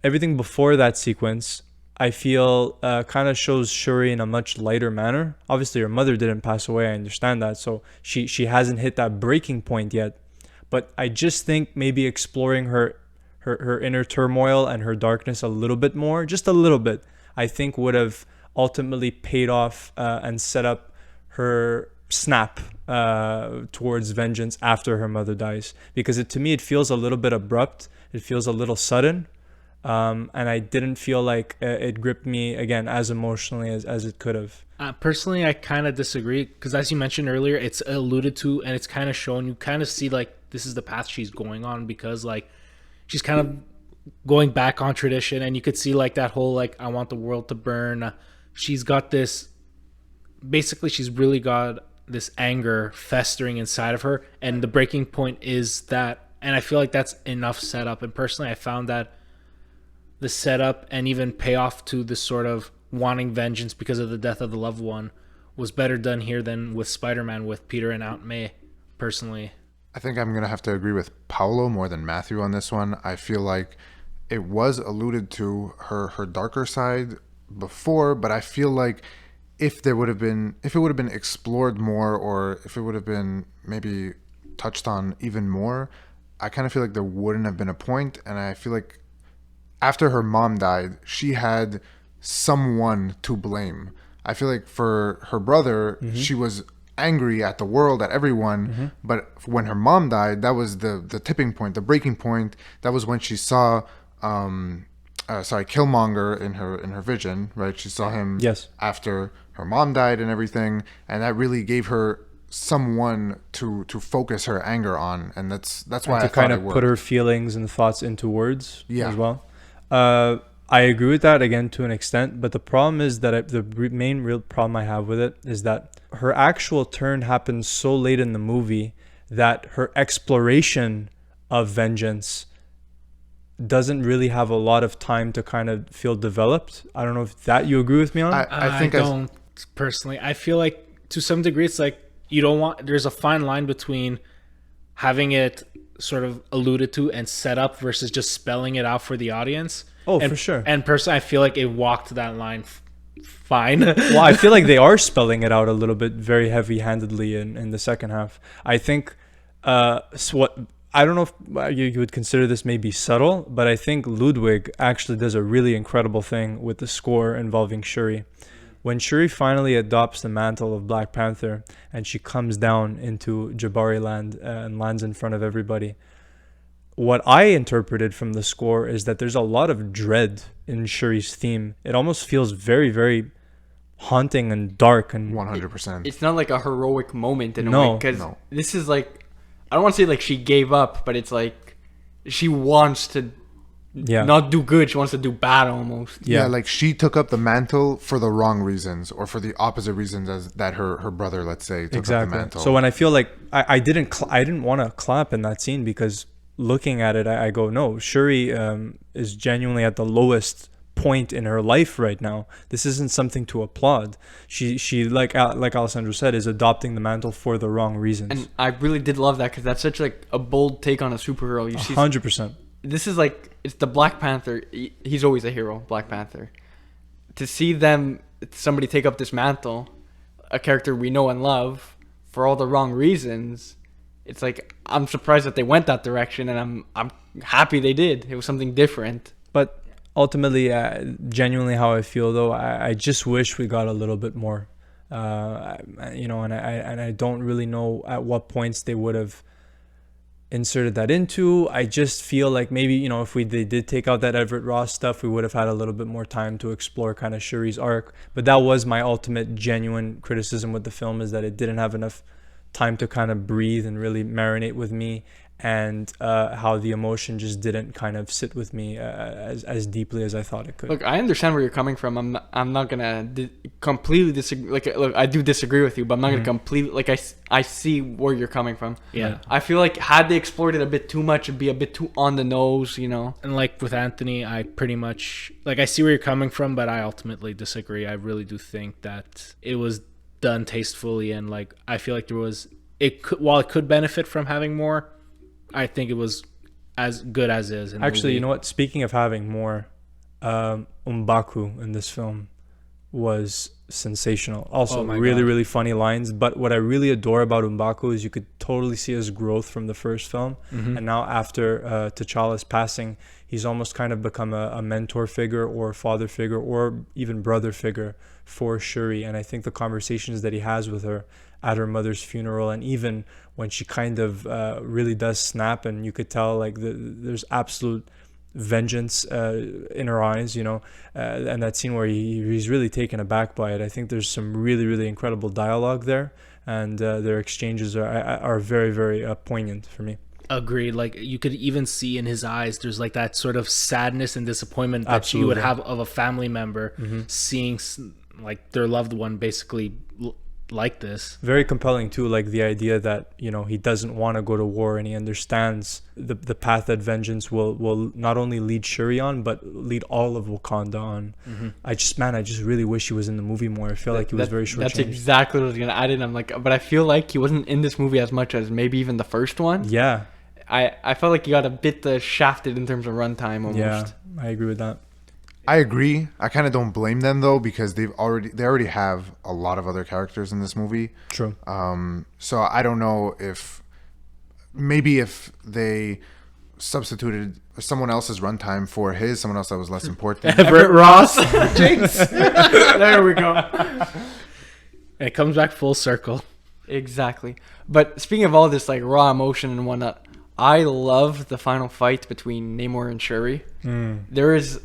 Everything before that sequence, I feel kind of shows Shuri in a much lighter manner. Obviously, her mother didn't pass away. I understand that. So she hasn't hit that breaking point yet. But I just think maybe exploring her inner turmoil and her darkness a little bit more, just a little bit, I think would have ultimately paid off and set up her snap towards vengeance after her mother dies. Because to me, it feels a little bit abrupt. It feels a little sudden. And I didn't feel like it gripped me, again, as emotionally as it could have. Personally, I kind of disagree, because as you mentioned earlier, it's alluded to and it's kind of shown. You kind of see, like, this is the path she's going on, because, like, she's kind of going back on tradition, and you could see, like, that whole, like, I want the world to burn. She's got this, basically, she's really got this anger festering inside of her, and the breaking point is that, and I feel like that's enough setup. And personally, I found that the setup and even payoff to this sort of wanting vengeance because of the death of the loved one was better done here than with Spider-Man with Peter and Aunt May, personally. I think I'm going to have to agree with Paolo more than Matthew on this one. I feel like it was alluded to her darker side before, but I feel like if it would have been explored more, or if it would have been maybe touched on even more, I kind of feel like there wouldn't have been a point. And I feel like after her mom died, she had someone to blame. I feel like for her brother, she was angry at the world, at everyone. But when her mom died, that was the tipping point, the breaking point. That was when she saw Killmonger in her vision, right? She saw him after her mom died and everything, and that really gave her someone to focus her anger on, and that's why I kind thought of it worked. put her feelings and thoughts into words as well. I agree with that again to an extent, but the problem is that the main real problem I have with it is that her actual turn happens so late in the movie that her exploration of vengeance doesn't really have a lot of time to kind of feel developed. I don't know if that you agree with me on. I think don't personally. I feel like to some degree it's like you don't want. There's a fine line between having it sort of alluded to and set up versus just spelling it out for the audience. Oh, for sure. And personally, I feel like it walked that line fine. Well, I feel like they are spelling it out a little bit very heavy-handedly in the second half. I think I don't know if you would consider this maybe subtle, but I think Ludwig actually does a really incredible thing with the score involving Shuri. When Shuri finally adopts the mantle of Black Panther and she comes down into Jabari land and lands in front of everybody, what I interpreted from the score is that there's a lot of dread in Shuri's theme. It almost feels very, very haunting and dark. And 100%. It's not like a heroic moment in a No. way, because this is like, I don't want to say like she gave up, but it's like she wants to not do good. She wants to do bad almost. Yeah, like she took up the mantle for the wrong reasons, or for the opposite reasons as that her brother, let's say, took up the mantle. So when I feel like I didn't want to clap in that scene, because looking at it, I go, no, Shuri is genuinely at the lowest point in her life right now. This isn't something to applaud. She like Alessandro said, is adopting the mantle for the wrong reasons. And I really did love that, because that's such like a bold take on a superhero. You see, 100%. this is like, it's the Black Panther. He's always a hero, Black Panther. To see somebody take up this mantle, a character we know and love, for all the wrong reasons. It's like, I'm surprised that they went that direction, and I'm happy they did. It was something different. But ultimately, genuinely how I feel though, I just wish we got a little bit more. And I don't really know at what points they would have inserted that into. I just feel like maybe, if they did take out that Everett Ross stuff, we would have had a little bit more time to explore kind of Shuri's arc. But that was my ultimate genuine criticism with the film, is that it didn't have enough time to kind of breathe and really marinate with me, and how the emotion just didn't kind of sit with me as deeply as I thought it could. Look, I understand where you're coming from. I'm not gonna completely disagree. Like, look, I do disagree with you, but I'm not gonna completely, I see where you're coming from. Yeah. I feel like had they explored it a bit too much, it'd be a bit too on the nose, And like with Anthony, I pretty much I see where you're coming from, but I ultimately disagree. I really do think that it was done tastefully, and I feel like while it could benefit from having more, I think it was as good as is. Actually, you know what? Speaking of having more, M'Baku in this film was sensational. Also, really funny lines. But what I really adore about M'Baku is you could totally see his growth from the first film. And now after T'Challa's passing, he's almost kind of become a mentor figure or father figure or even brother figure for Shuri. And I think the conversations that he has with her at her mother's funeral, and even when she kind of really does snap, and you could tell there's absolute vengeance in her eyes, and that scene where he's really taken aback by it. I think there's some really incredible dialogue there, and their exchanges are very, very poignant for me. Agreed. You could even see in his eyes, there's that sort of sadness and disappointment that Absolutely. you would have of a family member seeing their loved one basically like this. Very compelling too, the idea that he doesn't want to go to war, and he understands the path that vengeance will not only lead Shuri on, but lead all of Wakanda on. I just really wish he was in the movie more. I feel like he was very short. That's exactly what I was gonna add in. But I feel like he wasn't in this movie as much as maybe even the first one. Yeah, I felt like he got a bit shafted in terms of runtime almost. Yeah, I agree with that. I agree. I kind of don't blame them though, because they already have a lot of other characters in this movie. True. So I don't know if they substituted someone else's runtime for someone else that was less important. Everett Ross. Jinx. There we go. It comes back full circle. Exactly. But speaking of all this like raw emotion and whatnot, I love the final fight between Namor and Shuri. There is,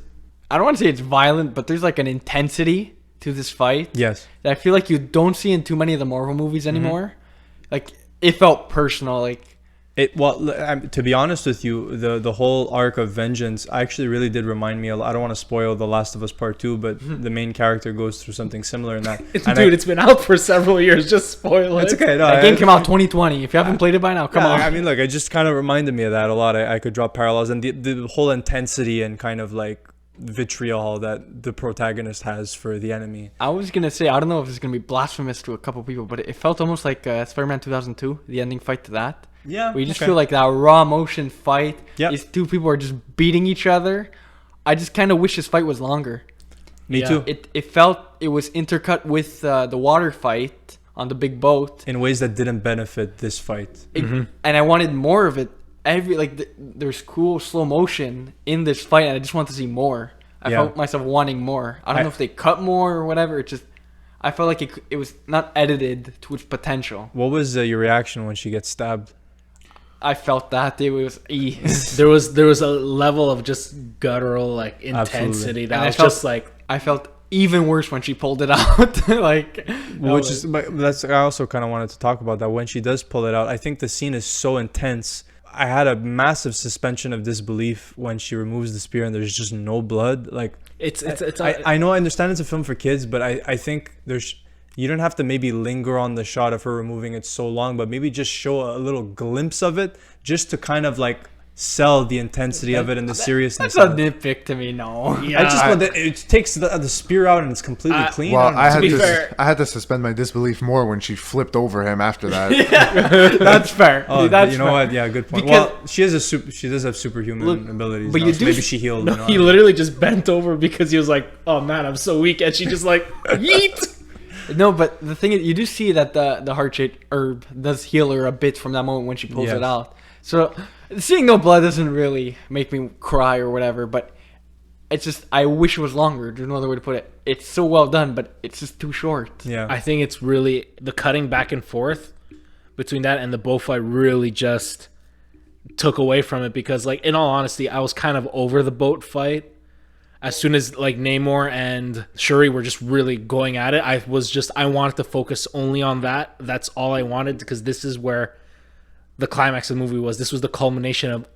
I don't want to say it's violent, but there's like an intensity to this fight. Yes. That I feel like you don't see in too many of the Marvel movies anymore. Like it felt personal. Like To be honest with you, the whole arc of vengeance actually really did remind me. I don't want to spoil The Last of Us Part 2, but the main character goes through something similar in that. It's been out for several years. Just spoil it. It's okay. No, that game came out 2020. If you haven't played it by now, come on. I mean, look, it just kind of reminded me of that a lot. I could draw parallels, and the whole intensity and kind of like vitriol that the protagonist has for the enemy. I was gonna say, I don't know if it's gonna be blasphemous to a couple people, but it felt almost like Spider-Man 2002, the ending fight to that. Yeah, we just feel like that raw emotion fight. Yep. These two people are just beating each other. I just kind of wish this fight was longer. Me too. It felt it was intercut with the water fight on the big boat In ways that didn't benefit this fight. and I wanted more of it. There's cool slow motion in this fight, and I just want to see more. I felt myself wanting more. I don't know if they cut more or whatever. I felt like it was not edited to its potential. What was your reaction when she gets stabbed? I felt that it was there was a level of just guttural like intensity that was just like I felt even worse when she pulled it out. Like, I also kind of wanted to talk about that when she does pull it out. I think the scene is so intense. I had a massive suspension of disbelief when she removes the spear and there's just no blood. Like I know, I understand it's a film for kids, but I think you don't have to maybe linger on the shot of her removing it so long, but maybe just show a little glimpse of it just to kind of like sell the intensity of it and the seriousness. That's a nitpick to me. No, yeah. I just want that it takes the spear out and it's completely clean. Well, I had to suspend my disbelief more when she flipped over him after that. That's fair. Oh, that's you know fair. what? Yeah, good point. Because, well, she does have superhuman abilities. but now, you so do maybe she healed. no, he literally just bent over because he was like, "Oh man, I'm so weak," and she just like yeet. No, but the thing is, you do see that the heart-shaped herb does heal her a bit from that moment when she pulls it out. So seeing no blood doesn't really make me cry or whatever, but it's just I wish it was longer. There's no other way to put it. It's so well done, but it's just too short. Yeah, I think it's really the cutting back and forth between that and the bow fight really just took away from it because, like, in all honesty, I was kind of over the boat fight. As soon as like Namor and Shuri were just really going at it, I wanted to focus only on that. That's all I wanted because this is where the climax of the movie was. This was the culmination of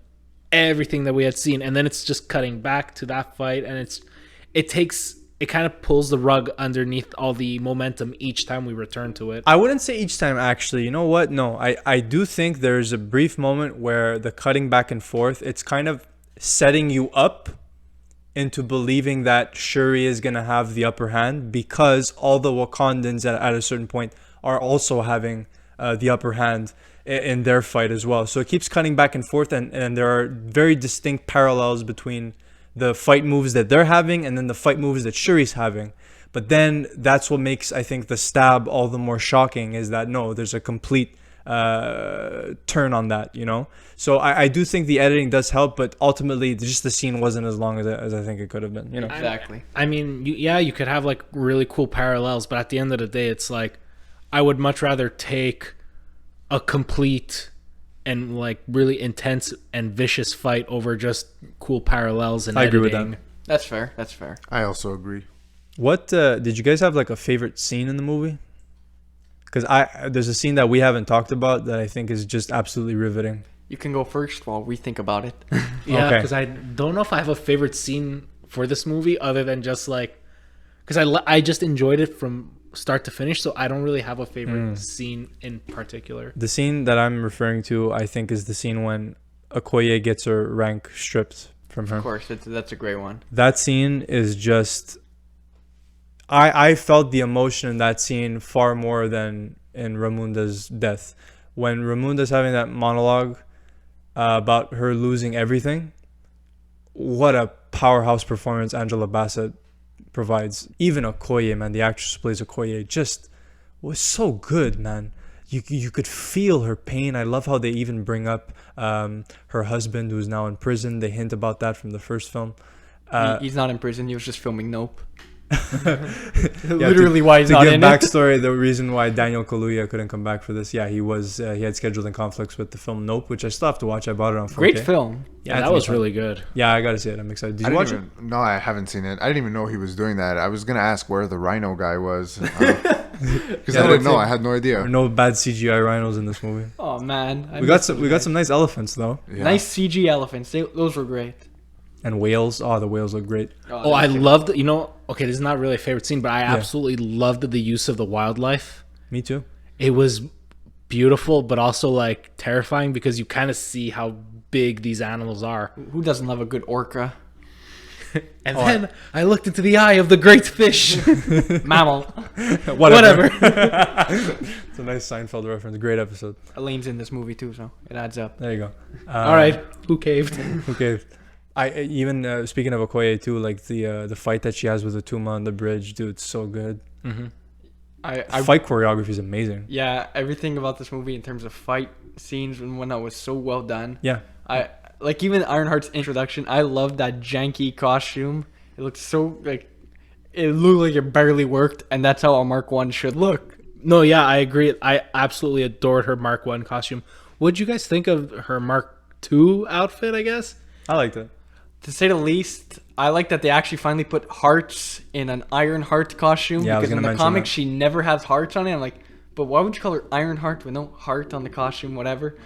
everything that we had seen, and then it's just cutting back to that fight, and it kind of pulls the rug underneath all the momentum each time we return to it. I wouldn't say each time, actually. You know what? No, I do think there's a brief moment where the cutting back and forth, it's kind of setting you up into believing that Shuri is going to have the upper hand because all the Wakandans at a certain point are also having the upper hand in their fight as well. So it keeps cutting back and forth, and there are very distinct parallels between the fight moves that they're having and then the fight moves that Shuri's having. But then that's what makes, I think, the stab all the more shocking is that, no, there's a complete turn on that, you know? So I do think the editing does help, but ultimately just the scene wasn't as long as I think it could have been, you know? Exactly. I mean, you could have like really cool parallels, but at the end of the day, it's like I would much rather take a complete and like really intense and vicious fight over just cool parallels and editing. I agree with that. That's fair. That's fair. I also agree. What did you guys have like a favorite scene in the movie? Because there's a scene that we haven't talked about that I think is just absolutely riveting. You can go first while we think about it. Yeah, Okay. because I don't know if I have a favorite scene for this movie other than just like, because I just enjoyed it from start to finish, so I don't really have a favorite scene in particular. The scene that I'm referring to, I think, is the scene when Okoye gets her rank stripped from her. Of course, that's a great one. That scene is just... I felt the emotion in that scene far more than in Ramunda's death. When Ramunda's having that monologue about her losing everything, what a powerhouse performance Angela Bassett provides. Even Okoye, man, the actress who plays Okoye, just was so good, man. You could feel her pain. I love how they even bring up her husband who's now in prison. They hint about that from the first film. He's not in prison. He was just filming Nope. Literally why he's to not give in backstory, the reason why Daniel Kaluuya couldn't come back for this, he had scheduling conflicts with the film Nope, which I still have to watch. I bought it on 4K. Great film. Yeah, that Anthony was Fun. really good. Yeah, I gotta see it. I'm excited. Did I you didn't watch it? even, No, I haven't seen it. I didn't even know he was doing that. I was gonna ask where the rhino guy was because I didn't know. I had no There idea. are no bad CGI rhinos in this movie. Oh man, We got some nice elephants though, Yeah. nice CG elephants. Those were great. and whales. Oh, the whales look great. Oh, I loved, okay, this is not really a favorite scene, but I absolutely loved the use of the wildlife. Me too. It was beautiful, but also like terrifying because you kind of see how big these animals are. Who doesn't love a good orca? And then I looked into the eye of the great fish. Mammal. Whatever. It's a nice Seinfeld reference. Great episode. Elaine's in this movie too, so it adds up. There you go. All right, who caved? Okay. I even speaking of Okoye too, like the fight that she has with Atuma on the bridge, dude, it's so good. I Fight choreography is amazing. yeah, everything about this movie in terms of fight scenes and whatnot was so well done. Yeah. I like even Ironheart's introduction. I loved that janky costume. It looked so like it looked like it barely worked, and that's how a Mark 1 should look. No, yeah, I agree. I absolutely adored her Mark 1 costume. What'd you guys think of her Mark 2 outfit, I guess? I liked it. To say the least, I like that they actually finally put hearts in an Ironheart costume. Yeah, I was because in gonna the mention comics that. she never has hearts on it. I'm like, but why would you call her Ironheart with no heart on the costume, whatever?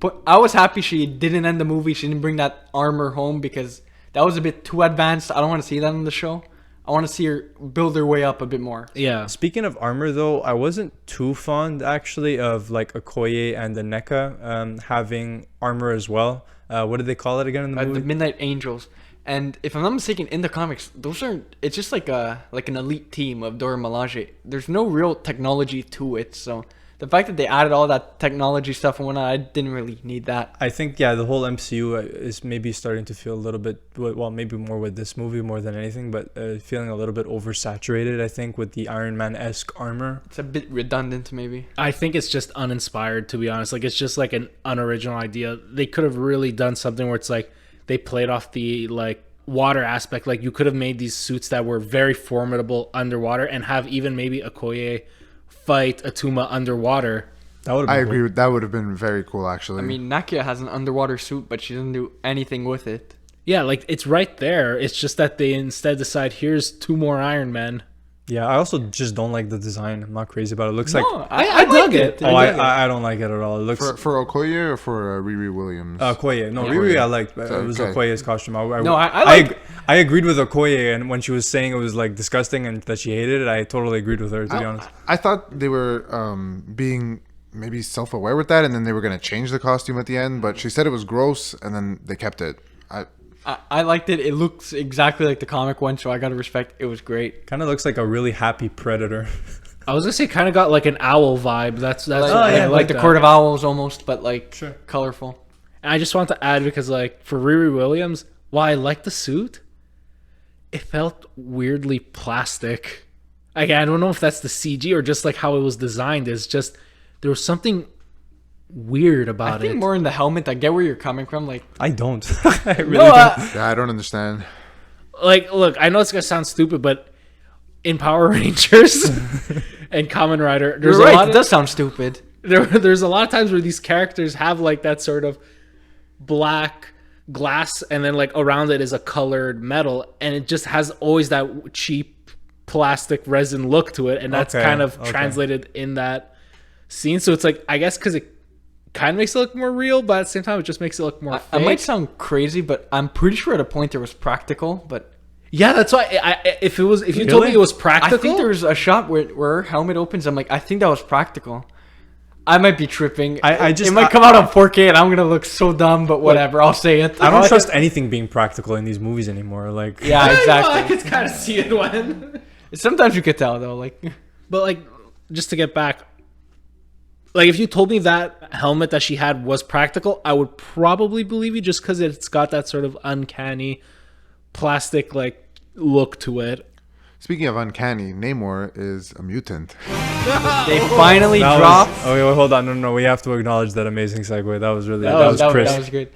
But I was happy she didn't end the movie. She didn't bring that armor home because that was a bit too advanced. I don't want to see that in the show. I want to see her build her way up a bit more. Yeah. Speaking of armor, though, I wasn't too fond actually of like Okoye and the NECA having armor as well. What did they call it again in the movie? The Midnight Angels. And if I'm not mistaken, in the comics, those are it's just like an elite team of Dora Milaje. There's no real technology to it, so the fact that they added all that technology stuff and whatnot, I didn't really need that. I think the whole MCU is maybe starting to feel a little bit, well, maybe more with this movie more than anything, but feeling a little bit oversaturated. I think with the Iron Man-esque armor. It's a bit redundant, maybe. I think it's just uninspired, to be honest. Like, it's just like an unoriginal idea. They could have really done something where it's like they played off the like water aspect. Like, you could have made these suits that were very formidable underwater and have even maybe Okoye fight Atuma underwater. That would. I agree. That would have been very cool, actually. I mean, Nakia has an underwater suit, but she doesn't do anything with it. Yeah, like it's right there. It's just that they instead decide here's 2 more Iron Men. Yeah, I also just don't like the design. I'm not crazy about it. It looks like. No, I dug it. I don't like it at all. It looks. for Okoye or for Riri Williams? Okoye. No, Yeah. Riri I liked. But So, it was okay. Okoye's costume. I like- I agreed with Okoye, and when she was saying it was like disgusting and that she hated it, I totally agreed with her. To be honest. I thought they were being maybe self-aware with that, and then they were going to change the costume at the end. But she said it was gross, and then they kept it. I liked it. It looks exactly like the comic one, so I gotta respect. It was great. Kind of looks like a really happy predator. I was gonna say kind of got like an owl vibe. That's Like the that. Court of Owls almost, but like Sure. colorful. And I just want to add because like for Riri Williams, while I like the suit, it felt weirdly plastic. Again, I don't know if that's the CG or just like how it was designed. It's just there was something weird I about think it. more in the helmet. I get where you're coming from. Like, I don't. I really no, don't. Yeah, I don't understand. Like, look, I know it's gonna sound stupid, but in Power Rangers and Kamen Rider, there's you're a right. lot It of, does sound stupid. there's a lot of times where these characters have like that sort of black glass and then like around it is a colored metal, and it just has always that cheap plastic resin look to it, and that's Okay, kind of okay. translated in that scene. So it's like, I guess because it kind of makes it look more real, but at the same time it just makes it look more I fake. might sound crazy, but I'm pretty sure at a point it was practical. But Yeah, that's why if you told Really? me it was practical, I think there's a shot where her helmet opens. I'm like, I think that was practical. I might be tripping. It might come out on 4K and I'm gonna look so dumb, but whatever. I'll say it. I don't trust anything being practical in these movies anymore. Like, Yeah, I exactly. could kind of see it when. Sometimes you could tell though. Like, But like, just to get back, like if you told me that helmet that she had was practical, I would probably believe you just because it's got that sort of uncanny plastic like look to it. Speaking of uncanny, Namor is a mutant. they finally that dropped. was, oh, wait, hold on. No, we have to acknowledge that amazing segue. That was really, that was that crisp. was good.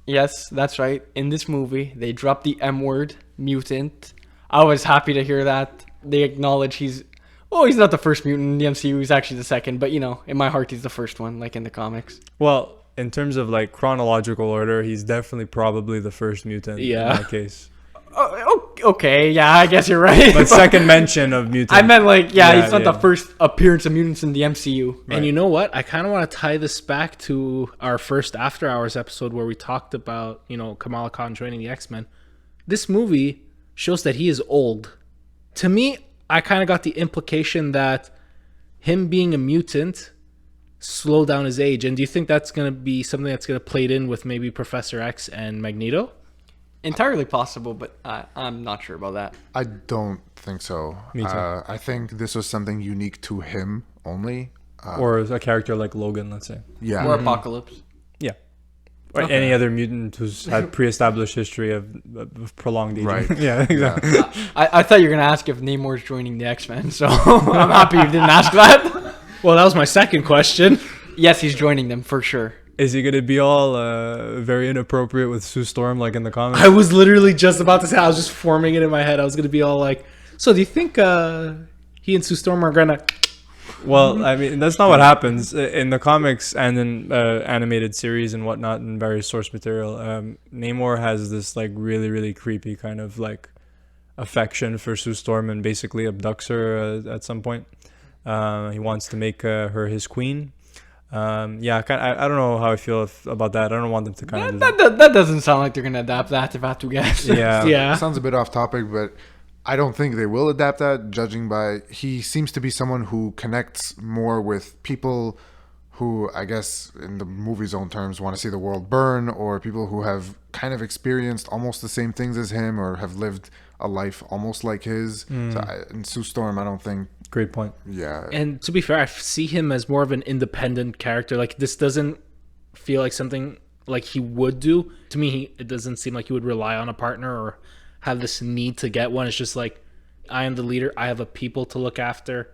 Yes, that's right. In this movie, they dropped the M word, mutant. I was happy to hear that. they acknowledge he's not the first mutant in the MCU. He's actually the second, but in my heart, he's the first one, like in the comics. Well, in terms of like chronological order, he's definitely probably the first mutant in that case. Okay, yeah, I guess you're right. But second mention of mutant. I meant he's not the first appearance of mutants in the MCU. Right. And you know what? I kind of want to tie this back to our first After Hours episode where we talked about, Kamala Khan joining the X-Men. This movie shows that he is old. To me, I kind of got the implication that him being a mutant slowed down his age. And do you think that's going to be something that's going to play in with maybe Professor X and Magneto? Entirely possible, but I'm not sure about that. I don't think so. Me too. I think this was something unique to him only. Or a character like Logan, let's say. Yeah. Or Apocalypse. Yeah. Or any other mutant who's had pre-established history of prolonged aging. Right. Yeah, exactly. I thought you were going to ask if Namor's joining the X-Men, so I'm happy you didn't ask that. Well, that was my second question. Yes, he's joining them for sure. Is he gonna be all very inappropriate with Sue Storm like in the comics? I was literally just about to say, I was just forming it in my head. I was going to be all like, so do you think he and Sue Storm are going to... Well, I mean, that's not what happens in the comics and in animated series and whatnot and various source material. Namor has this like really, really creepy kind of like affection for Sue Storm and basically abducts her at some point. He wants to make her his queen. I don't know how I feel about that. I don't want them to kind of... That doesn't sound like they're going to adapt that, if I have to guess. Yeah. Sounds a bit off topic, but I don't think they will adapt that, judging by... He seems to be someone who connects more with people who, I guess, in the movie's own terms, want to see the world burn, or people who have kind of experienced almost the same things as him or have lived a life almost like his. So in Sue Storm, I don't think... Great point. Yeah. And to be fair, I see him as more of an independent character. Like, this doesn't feel like something like he would do. To me, it doesn't seem like he would rely on a partner or have this need to get one. It's just like, I am the leader. I have a people to look after.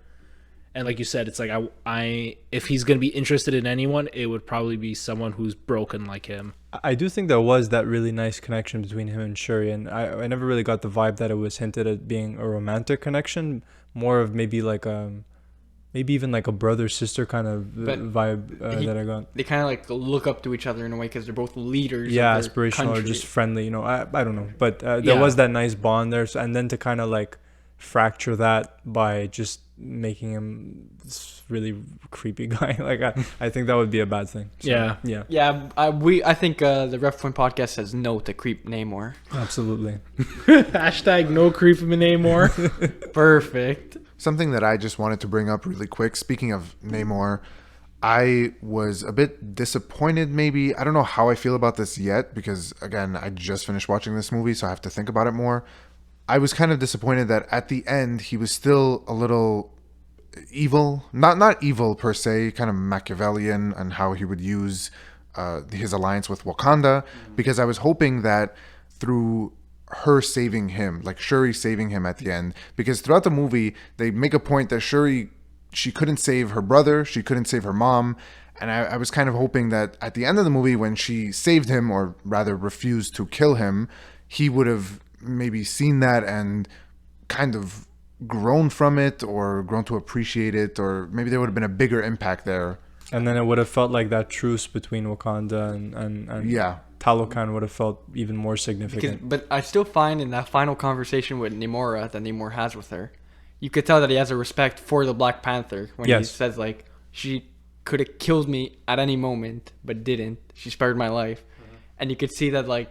And like you said, it's like, I if he's going to be interested in anyone, it would probably be someone who's broken like him. I do think there was that really nice connection between him and Shuri, and I never really got the vibe that it was hinted at being a romantic connection, more of maybe like maybe even like a brother sister kind of vibe that I got. They kind of like look up to each other in a way because they're both leaders. Yeah, of their aspirational country. or just friendly. I don't know, but there was that nice bond there. So, and then to kind of like fracture that by just making him this really creepy guy, like I think that would be a bad thing. So, yeah. I think the Ref Point podcast says no to NoCreepNamor. Absolutely. Hashtag NoCreepNamor. Perfect. Something that I just wanted to bring up really quick. Speaking of Namor, I was a bit disappointed maybe. I don't know how I feel about this yet because, again, I just finished watching this movie, so I have to think about it more. I was kind of disappointed that at the end he was still a little evil. Not evil per se, kind of Machiavellian and how he would use his alliance with Wakanda, because I was hoping that through her saving him, like Shuri saving him at the end, because throughout the movie they make a point that Shuri, she couldn't save her brother, she couldn't save her mom, and I was kind of hoping that at the end of the movie when she saved him, or rather refused to kill him, he would have maybe seen that and kind of grown from it or grown to appreciate it, or maybe there would have been a bigger impact there. And then it would have felt like that truce between Wakanda and Talokan would have felt even more significant. But I still find in that final conversation with Namora that Namor has with her, you could tell that he has a respect for the Black Panther when he says like, she could have killed me at any moment but didn't. She spared my life. And you could see that like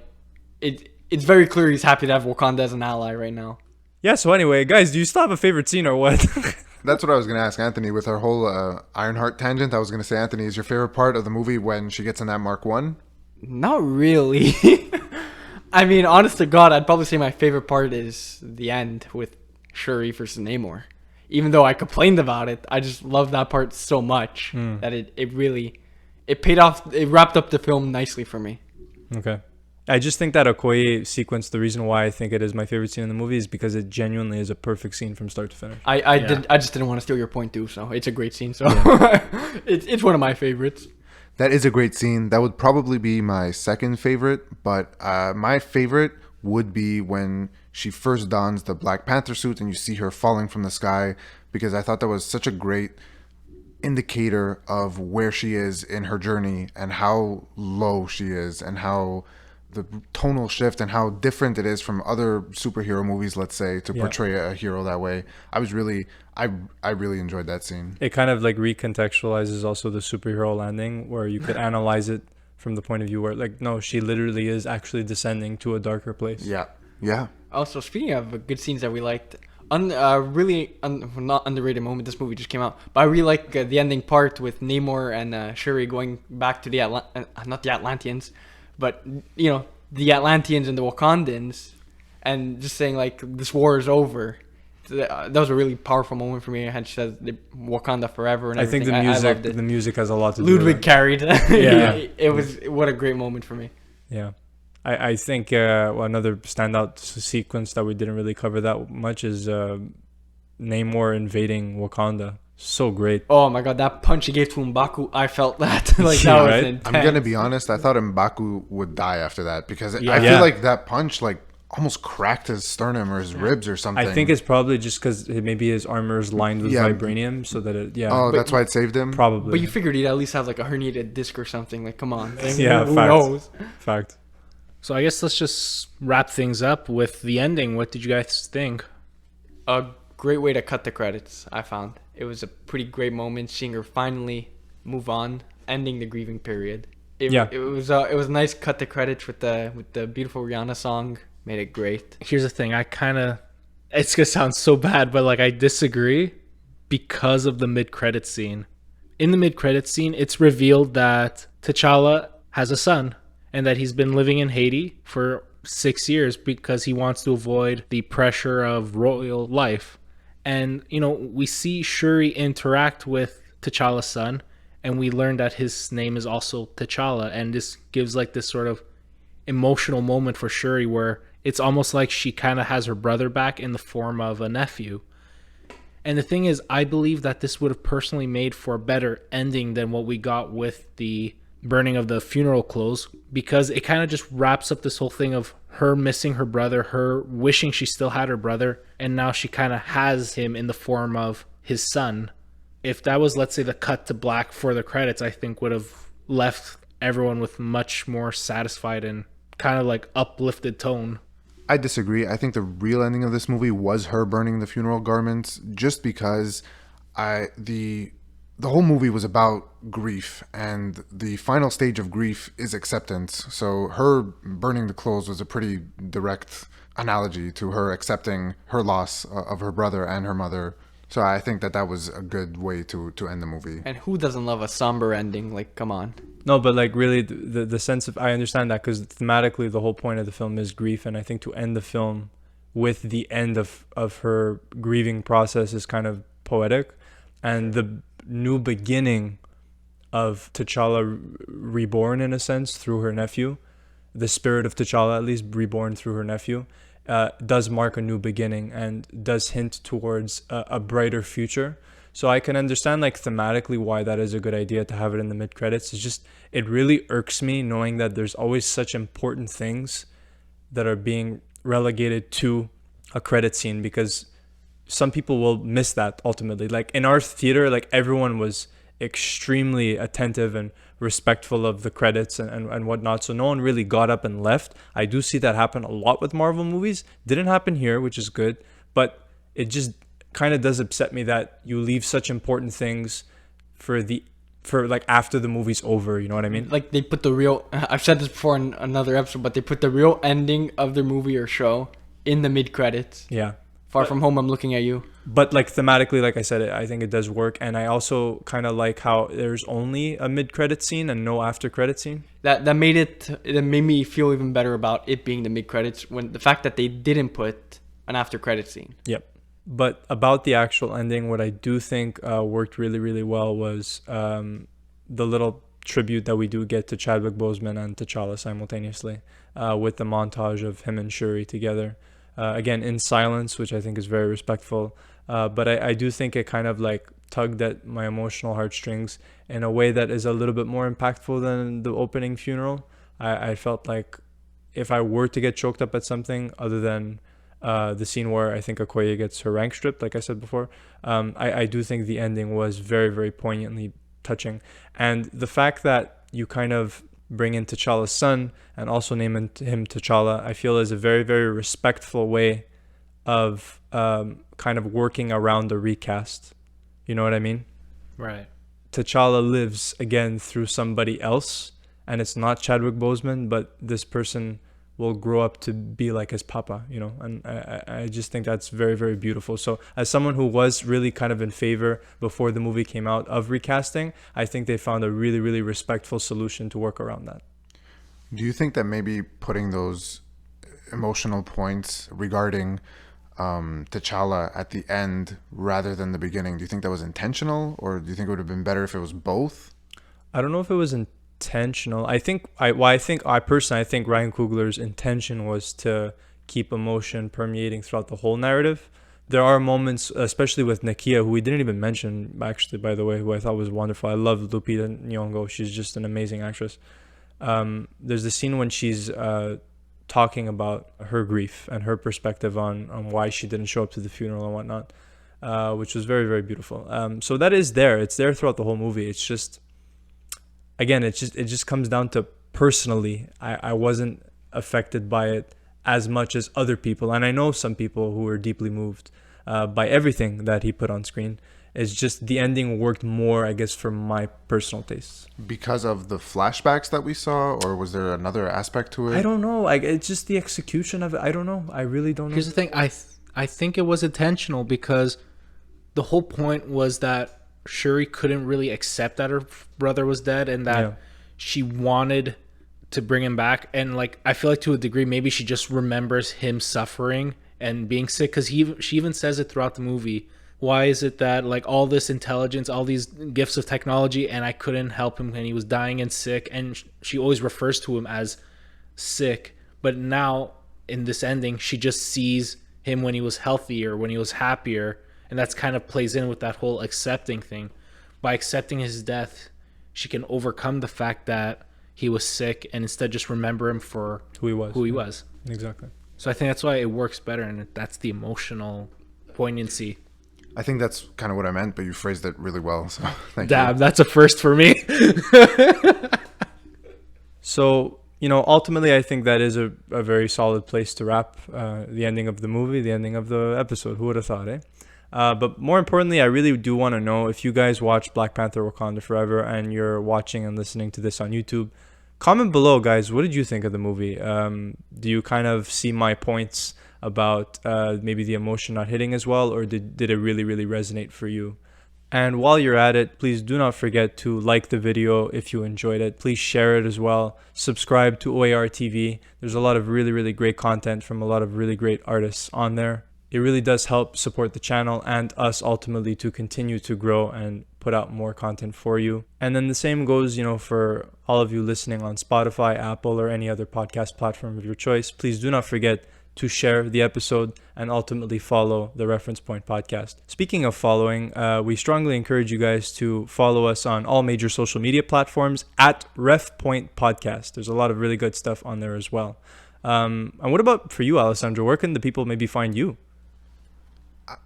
it's very clear he's happy to have Wakanda as an ally right now. Yeah, so anyway, guys, do you still have a favorite scene or what? That's what I was going to ask Anthony with our whole Ironheart tangent. I was going to say, Anthony, is your favorite part of the movie when she gets in that Mark 1? Not really. I mean, honest to God, I'd probably say my favorite part is the end with Shuri versus Namor. Even though I complained about it, I just love that part so much that it really paid off. It wrapped up the film nicely for me. Okay. I just think that Okoye sequence, the reason why I think it is my favorite scene in the movie is because it genuinely is a perfect scene from start to finish. I just didn't want to steal your point too, so it's a great scene. So it's one of my favorites. That is a great scene. That would probably be my second favorite, but my favorite would be when she first dons the Black Panther suit and you see her falling from the sky, because I thought that was such a great indicator of where she is in her journey and how low she is and how the tonal shift and how different it is from other superhero movies, let's say, to portray a hero that way. I really enjoyed that scene. It kind of like recontextualizes also the superhero landing, where you could analyze it from the point of view where, like, no, she literally is actually descending to a darker place. Yeah. Also, speaking of good scenes that we liked, not underrated moment. This movie just came out, but I really like the ending part with Namor and Shuri going back to the not the Atlanteans, but the Atlanteans and the Wakandans, and just saying like this war is over. That was a really powerful moment for me. And she says Wakanda Forever and everything. I think loved it. the music has a lot to do Ludwig with carried. Yeah. It was what a great moment for me. Yeah. I think another standout sequence that we didn't really cover that much is Namor invading Wakanda. So great. Oh my god, that punch he gave to M'Baku, I felt that. That was right? intense. I'm gonna be honest, I thought M'Baku would die after that, because I Yeah. feel like that punch like almost cracked his sternum or his ribs or something. I think it's probably just because maybe his armor is lined with vibranium, so that it that's why it saved him. probably. But you figured he'd at least have like a herniated disc or something. Like, come on. Yeah, Who facts. knows? Fact. So I guess let's just wrap things up with the ending. What did you guys think? A great way to cut the credits, I found. It was a pretty great moment seeing her finally move on, ending the grieving period. It was a nice cut the credits with the beautiful Rihanna song. Made it great. Here's the thing. It's going to sound so bad, but like I disagree because of the mid-credits scene. In the mid-credits scene, it's revealed that T'Challa has a son and that he's been living in Haiti for 6 years because he wants to avoid the pressure of royal life. And, we see Shuri interact with T'Challa's son, and we learn that his name is also T'Challa. And this gives like this sort of emotional moment for Shuri where it's almost like she kind of has her brother back in the form of a nephew. And the thing is, I believe that this would have personally made for a better ending than what we got with the burning of the funeral clothes, because it kind of just wraps up this whole thing of her missing her brother, her wishing she still had her brother, and now she kind of has him in the form of his son. If that was, let's say, the cut to black for the credits, I think would have left everyone with much more satisfied and kind of like uplifted tone. I disagree. I think the real ending of this movie was her burning the funeral garments, just because the whole movie was about grief, and the final stage of grief is acceptance. So her burning the clothes was a pretty direct analogy to her accepting her loss of her brother and her mother. So I think that was a good way to end the movie. And who doesn't love a somber ending? Like, come on. No, but like really the sense of, I understand that because thematically the whole point of the film is grief, and I think to end the film with the end of her grieving process is kind of poetic, and the new beginning of T'Challa reborn in a sense through her nephew, the spirit of T'Challa at least reborn through her nephew, does mark a new beginning and does hint towards a brighter future. So I can understand like thematically why that is a good idea to have it in the mid credits. It's just, it really irks me knowing that there's always such important things that are being relegated to a credit scene, because some people will miss that ultimately. Like in our theater, like everyone was extremely attentive and respectful of the credits and whatnot. So no one really got up and left. I do see that happen a lot with Marvel movies. Didn't happen here, which is good, but it just kind of does upset me that you leave such important things for like after the movie's over, you know what I mean? Like they put the real, I've said this before in another episode, but they put the real ending of their movie or show in the mid credits. Yeah. Far From Home, I'm looking at you. But like thematically, like I said, I think it does work. And I also kind of like how there's only a mid-credit scene and no after-credit scene. That made me feel even better about it being the mid-credits, when the fact that they didn't put an after-credit scene. Yep. But about the actual ending, what I do think worked really, really well was the little tribute that we do get to Chadwick Boseman and T'Challa simultaneously, with the montage of him and Shuri together. Again, in silence, which I think is very respectful. But I do think it kind of like tugged at my emotional heartstrings in a way that is a little bit more impactful than the opening funeral. I felt like if I were to get choked up at something other than the scene where I think Okoye gets her rank stripped, like I said before, I do think the ending was very, very poignantly touching. And the fact that you kind of bring in T'Challa's son and also name him T'Challa, I feel is a very, very respectful way of kind of working around the recast. You know what I mean? Right. T'Challa lives again through somebody else, and it's not Chadwick Boseman, but this person will grow up to be like his papa, you know, and I just think that's very, very beautiful. So as someone who was really kind of in favor before the movie came out of recasting, I think they found a really, really respectful solution to work around that. Do you think that maybe putting those emotional points regarding T'Challa at the end rather than the beginning, do you think that was intentional, or do you think it would have been better if it was both? I don't know if it was intentional. I think I personally think Ryan Coogler's intention was to keep emotion permeating throughout the whole narrative. There are moments, especially with Nakia, who we didn't even mention actually, by the way, who I thought was wonderful. I love Lupita Nyong'o. She's just an amazing actress. There's the scene when she's talking about her grief and her perspective on why she didn't show up to the funeral and whatnot, which was very, very beautiful. So that is there. It's there throughout the whole movie. It's just, again, it just comes down to personally, I wasn't affected by it as much as other people. And I know some people who were deeply moved by everything that he put on screen. It's just the ending worked more, I guess, for my personal tastes. Because of the flashbacks that we saw, or was there another aspect to it? I don't know. It's just the execution of it. I don't know. I really don't know. Here's the thing. I think it was intentional because the whole point was that Shuri couldn't really accept that her brother was dead and that she wanted to bring him back. And like, I feel like to a degree, maybe she just remembers him suffering and being sick, because she even says it throughout the movie. Why is it that like all this intelligence, all these gifts of technology, and I couldn't help him when he was dying and sick? And she always refers to him as sick. But now in this ending, she just sees him when he was healthier, when he was happier. And that's kind of plays in with that whole accepting thing. By accepting his death, she can overcome the fact that he was sick and instead just remember him for who he was. Who he was. Exactly. So I think that's why it works better, and that's the emotional poignancy. I think that's kind of what I meant, but you phrased it really well. So thank Damn, you. that's a first for me. So, ultimately, I think that is a very solid place to wrap the ending of the movie, the ending of the episode. Who would have thought, eh? But more importantly, I really do want to know if you guys watch Black Panther Wakanda Forever and you're watching and listening to this on YouTube. Comment below, guys. What did you think of the movie? Do you kind of see my points about maybe the emotion not hitting as well, or did it really, really resonate for you? And while you're at it, please do not forget to like the video if you enjoyed it. Please share it as well. Subscribe to OAR TV. There's a lot of really, really great content from a lot of really great artists on there. It really does help support the channel and us ultimately to continue to grow and put out more content for you. And then the same goes, for all of you listening on Spotify, Apple, or any other podcast platform of your choice. Please do not forget to share the episode and ultimately follow the Reference Point podcast. Speaking of following, we strongly encourage you guys to follow us on all major social media platforms at Ref Point Podcast. There's a lot of really good stuff on there as well. And what about for you, Alessandro? Where can the people maybe find you?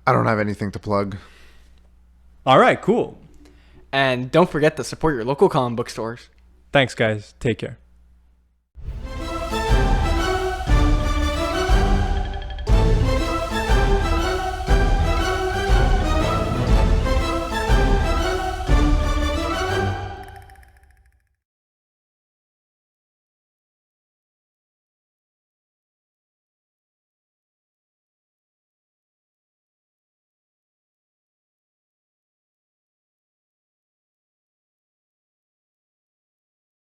I don't have anything to plug. All right, cool. And don't forget to support your local comic book stores. Thanks, guys. Take care.